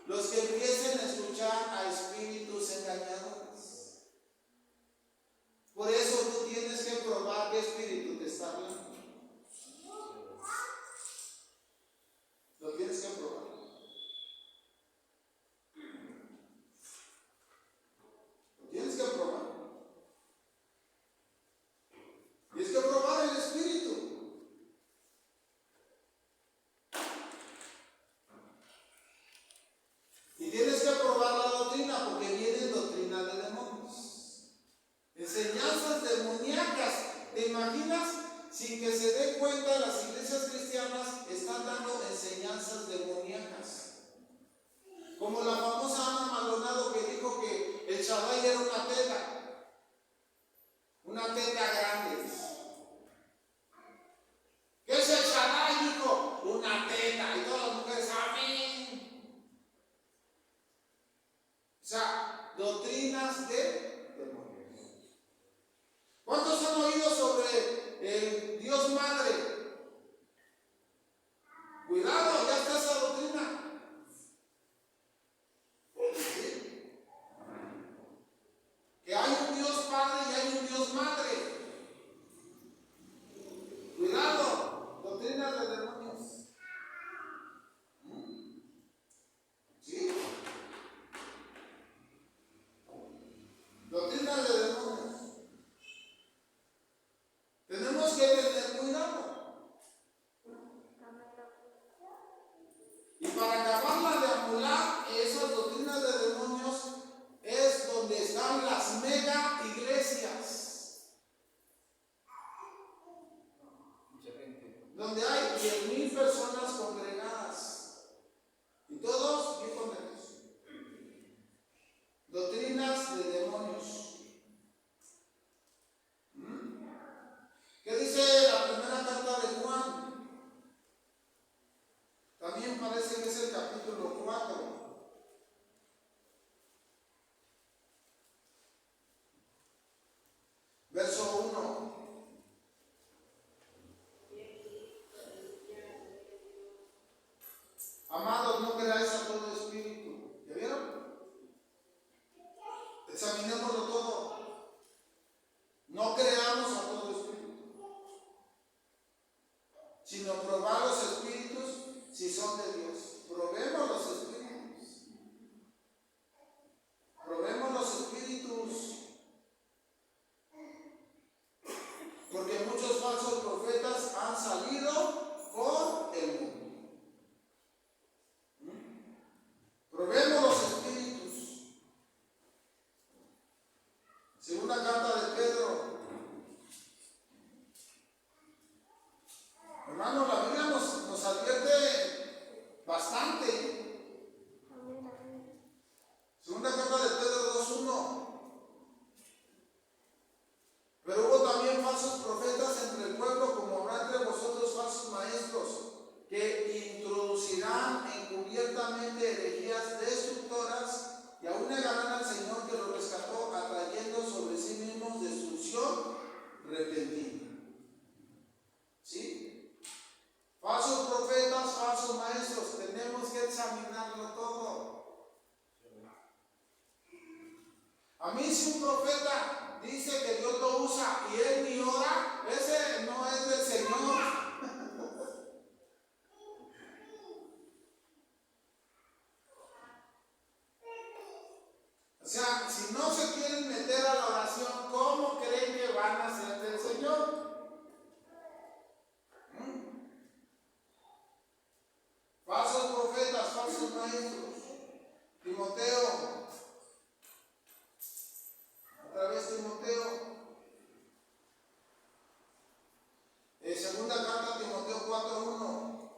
Los que empiecen a escuchar a espíritus engañadores. Por eso tú tienes que probar qué espíritu te está hablando. Lo tienes que probar. Lo tienes que probar. Tienes que probar el espíritu. Y tienes que probar la doctrina, porque viene doctrina de demonios. Enseñanzas doctrinas demoníacas. ¿Te imaginas? Sin que se dé cuenta, las iglesias cristianas están dando enseñanzas demoníacas. Como la famosa Ana Maldonado que dijo que el Shaddai era una teta grande. ¿Qué es el Shaddai, hijo? Una teta. Y todas las mujeres, amén. O sea, doctrinas de demonios. ¿Cuántos han oído sobre el Dios Madre? Cuidado, ya está esa doctrina. ¿Sí? Que hay un Dios Padre y hay un Dios Madre. Cuidado, doctrinas de demonios. ¿Sí? Doctrinas de demonios. Tenemos que tener cuidado. Y para acabarla de anular esas doctrinas de demonios es donde están las mega iglesias. Donde hay 10,000 personas congregadas. Y todos bien contentos. Doctrinas de demonios. ¿Qué dice la primera carta de Juan? También parece que es el capítulo 4. Verso 1. Amados, no creáis a todo espíritu. ¿Ya vieron? Examinémoslo todo. No creamos a todo espíritu, sino probar los espíritus si son de Dios. Probemos los espíritus. Probemos los espíritus. Porque muchos falsos profetas han salido por el mundo. Probemos los espíritus. Segunda carta de Pedro. Hermano, la Biblia nos advierte bastante. Segunda carta de Pedro 2:1. Pero hubo también falsos profetas entre el pueblo, como habrá entre vosotros falsos maestros, que introducirán encubiertamente herejías destructoras y aún negarán al Señor que los rescató, atrayendo sobre sí mismos destrucción repentina. ¿Sí? Falsos profetas, falsos maestros, tenemos que examinarlo todo. A mí si un profeta dice que Dios lo usa y él ni ora, ese no es del Señor. O sea, si no se quieren meter a la oración, ¿cómo creen que van a ser del Señor? Falsos profetas, falsos maestros. Timoteo. Otra vez Timoteo. Segunda carta a Timoteo 4:1.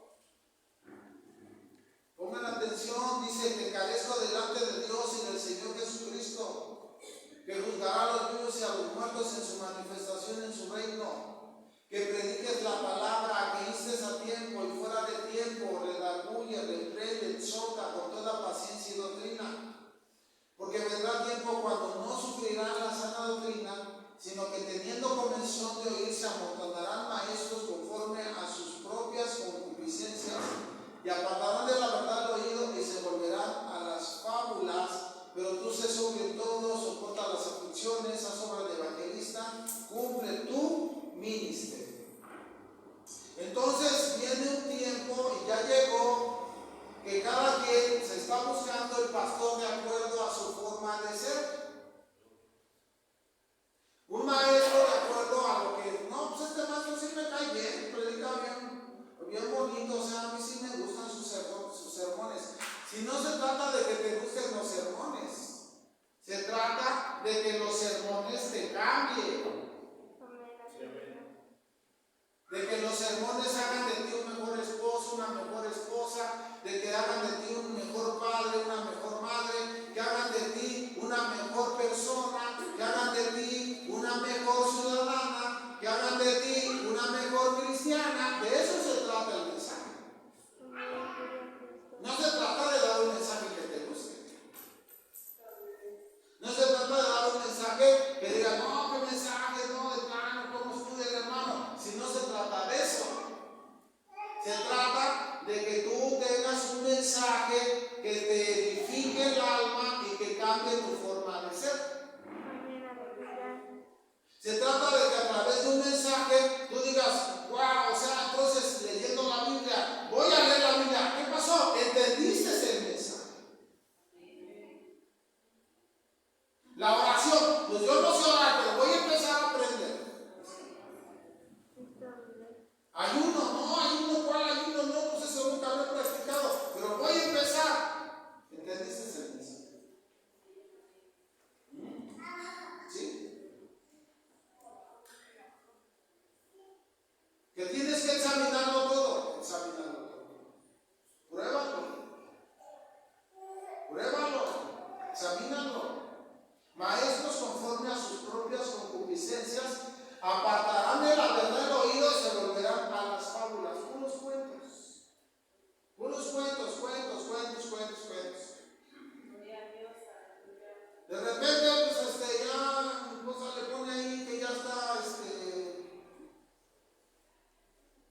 Pongan atención, dice que carezco delante de Dios y del Señor Jesucristo, que juzgará a los vivos y a los muertos en su manifestación en su reino, que prediques la palabra, que instes a tiempo y fuera de tiempo, redarguye, reprende, exhorta con toda paciencia y doctrina. Porque vendrá tiempo cuando no sufrirán la sana doctrina, sino que teniendo convención de oír se amontonarán maestros conforme a sus propias concupiscencias y apartarán de la verdad el oído y se volverán a las fábulas. Pero tú sé sobre todo, soporta las aflicciones, haz obra de evangelista, cumple tu ministerio. Entonces viene un tiempo y ya llegó que cada quien se está buscando el pastor de acuerdo a su forma de ser. Un maestro de acuerdo a lo que, no, pues este maestro sí me cae bien, predica bien bonito, o sea, a mí sí me gustan sus sermones. Si no se trata de que te gusten los sermones, se trata de que los sermones te cambien. Se trata de que a través de un mensaje tú digas, wow, o sea, entonces leyendo la Biblia, voy a leer la Biblia, ¿qué pasó? ¿Entendiste el mensaje? La oración, pues yo no sé orar, pero voy a empezar a aprender. Ayuno, ¿cuál ayuno? No, pues eso nunca lo he practicado, pero voy a empezar. ¿Entendiste el mensaje? ¿Sí? Que tienes que examinarlo todo. Pruébalo, examínalo. Maestros conforme a sus propias concupiscencias apartarán de la verdad el oído y se volverán a las fábulas. Puros cuentos. De repente, pues ya mi esposa le pone ahí que ya está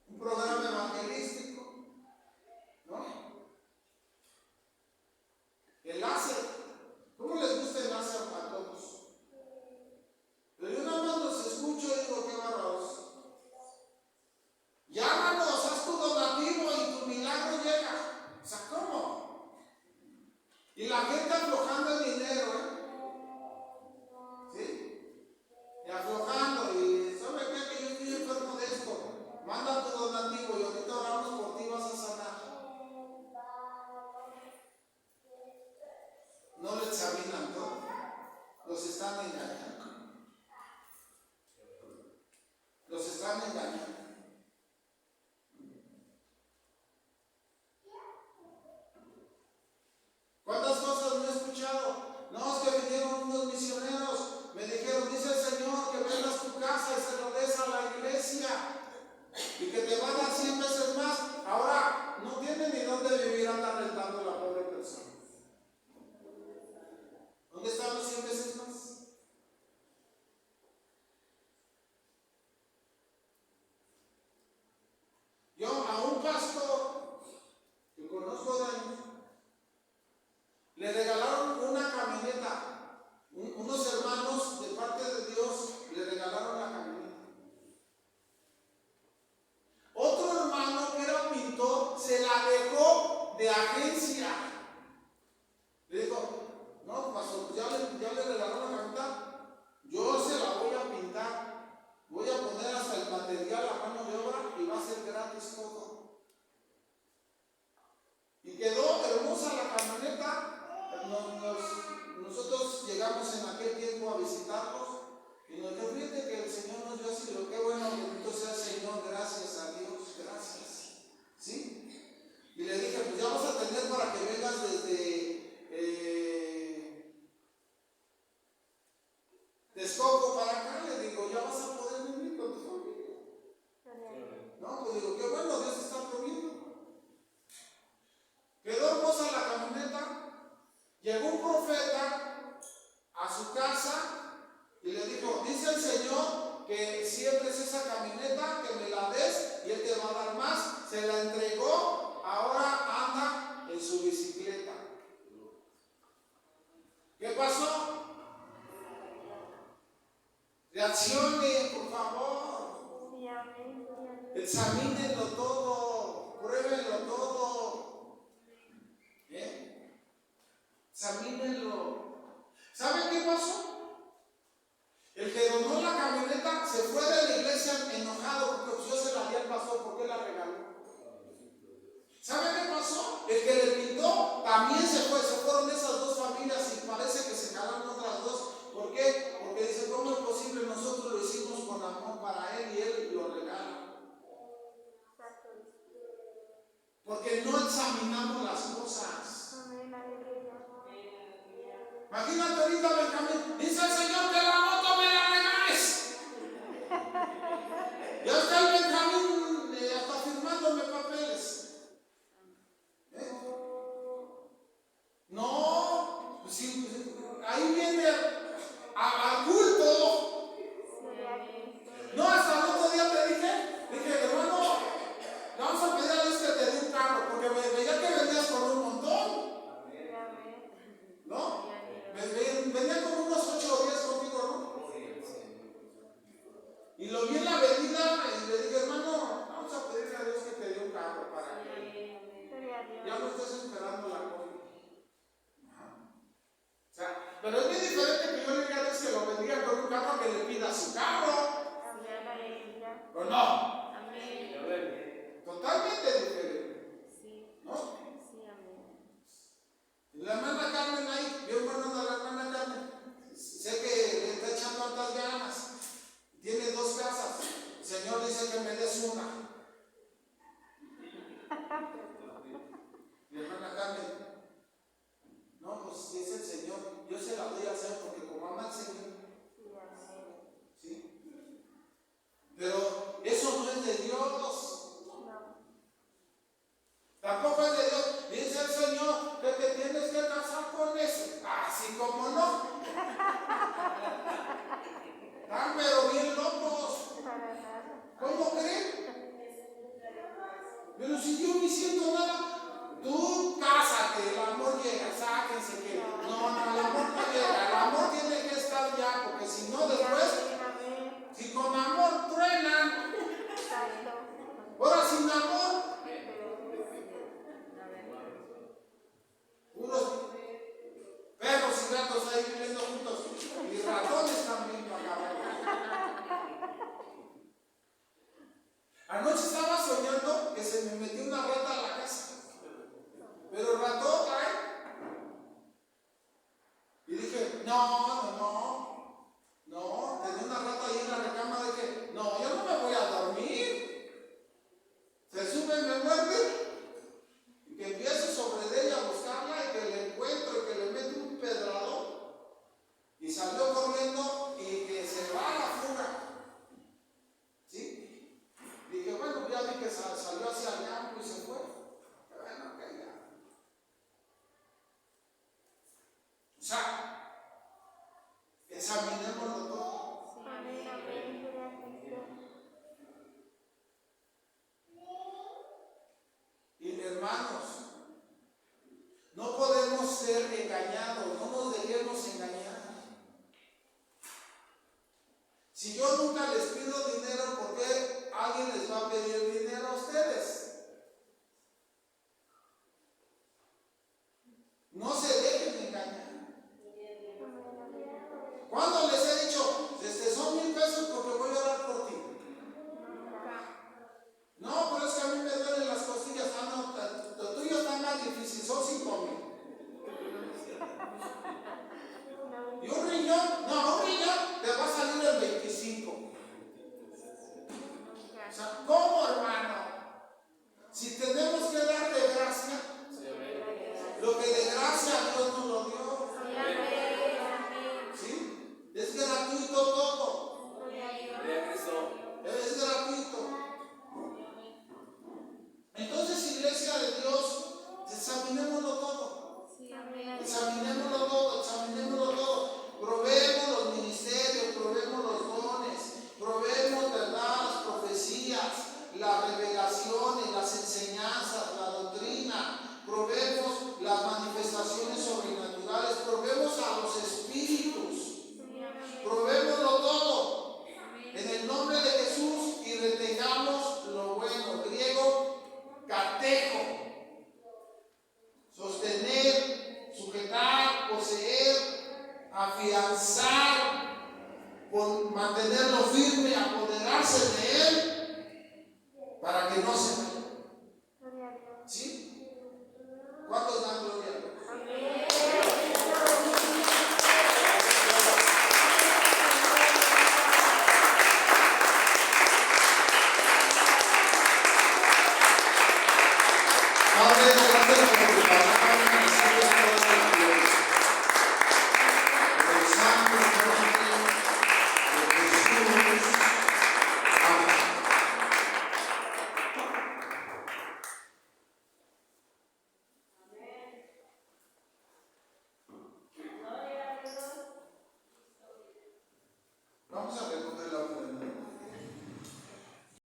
un programa evangelístico, ¿no? Enlace. ¿Cómo les gusta el enlace a todos? Pero yo nada más los escucho y digo, qué bárbaros. Llámanos, haz tu donativo y tu milagro llega. O sea, ¿cómo? Y la gente aflojando el dinero, ¿sí? Y aflojando, y ¿sabe qué? Que yo estoy enfermo de esto. Manda tu donativo y ahorita oramos por ti, vas a sanar. No lo examinan todo. Los están engañando. ¿Cuántas cosas no he escuchado? No, es que vinieron unos misioneros, me dijeron, dice el Señor que vendas tu casa y se lo des a la iglesia y que te va a dar 100 veces más. Ahora no tiene ni dónde vivir, anda rentando la pobre persona. ¿Dónde están los 100 veces más? Yo a un pastor que conozco de años, le regalaron una camioneta. Unos hermanos de parte de Dios le regalaron la camioneta. Otro hermano que era pintor se la dejó de agencia. Le dijo, no, pastor, ya le regalaron la camioneta, yo se la voy a pintar, voy a poner hasta el material, la mano de obra y va a ser gratis todo. Y quedó hermosa la camioneta. Nosotros llegamos en aquel tiempo a visitarlos y nos dio, fíjate que el Señor nos dio así, lo que bueno, bendito sea el Señor, gracias a Dios, gracias. ¿Sí? Y le dije, pues ya vas a tener para que vengas desde Texcoco para acá. Le digo, ya vas a poder vivir con tu familia. No, pues digo, qué bueno, Dios está proviendo. Quedó hermosa la camioneta. Llegó un profeta a su casa y le dijo, dice el Señor que siembres esa camioneta, que me la des y Él te va a dar más. Se la entregó, ahora anda en su bicicleta. ¿Qué pasó? Reaccione, por favor. Examínenlo todo, pruébenlo todo. Examínenlo. ¿Saben qué pasó? El que donó la camioneta se fue de la iglesia enojado porque yo se la di al pastor, ¿por qué la regaló? ¿Saben qué pasó? El que le pintó también se fueron esas dos familias y parece que se quedaron otras dos. ¿Por qué? Porque dice, ¿cómo es posible? Nosotros lo hicimos con amor para él y él lo regala. Porque no examinamos las cosas. Imagínate ahorita Benjamín, dice el Señor que la moto me la regales. Ya está el Benjamín hasta firmándome papeles. No, si, ahí viene al culto. No, hasta el otro día te dije, hermano, vamos a pedir a Dios que te dé un carro, porque veía que venías con un montón. ¿No? Venía como unos 8 días contigo, ¿no? vida y le dije, hermano, vamos a pedirle a Dios que te dé un carro para que ya no estés esperando la cosa. O sea, pero es muy diferente que yo le diga a Dios que lo bendiga con un carro que le pida su carro. ¿O no? Totalmente diferente. ¿No? Y la hermana Carmen ahí, bien buena la hermana Carmen. Sé que le está echando hartas ganas. Tiene 2 casas. El Señor dice que me des una. Mi hermana Carmen. No, pues si es el Señor, yo se la voy a hacer porque como ama al Señor. ¿Sí? Pero eso no es de Dios. Tampoco es de Dios. Dice el Señor que te tienes que casar con ese. Así como no. Están pero bien locos. ¿Cómo creen? Pero si yo no siento nada, tú cásate, el amor llega, sáquense que. No, el amor no llega, el amor tiene que estar ya, porque si no después, si con amor truenan, ahora sin amor, puros perros y gatos ahí viviendo juntos, y ratones también para acabar. Anoche estaba soñando que se me metió una rata a la casa, pero el ratón trae. Y dije, no, tenía una rata ahí en la recámara. Dije, no, yo no me voy a dormir. Se sube y me muerde. Y que empiece sobre ella a buscarla y que le encuentro y que le mete un pedrador. Y salió corriendo y que se va a la fuga. ¿Sí? Dije, bueno, ya vi que salió hacia el campo y se fue. Bueno, que ya. O sea, examinémoslo todo. Y hermanos, no podemos ser engañados, no nos dejemos engañar. Si yo nunca les pido dinero, ¿por qué alguien les va a pedir dinero a ustedes? No se dejen engañar. ¿Cuándo les he dicho, son 1,000 pesos porque voy a orar por ti? No, pero es que a mí me duelen las costillas. No, lo tuyo está más difícil, son 5,000. ¿Y un riñón? No, un riñón te va a salir el 25. O sea, ¿cómo?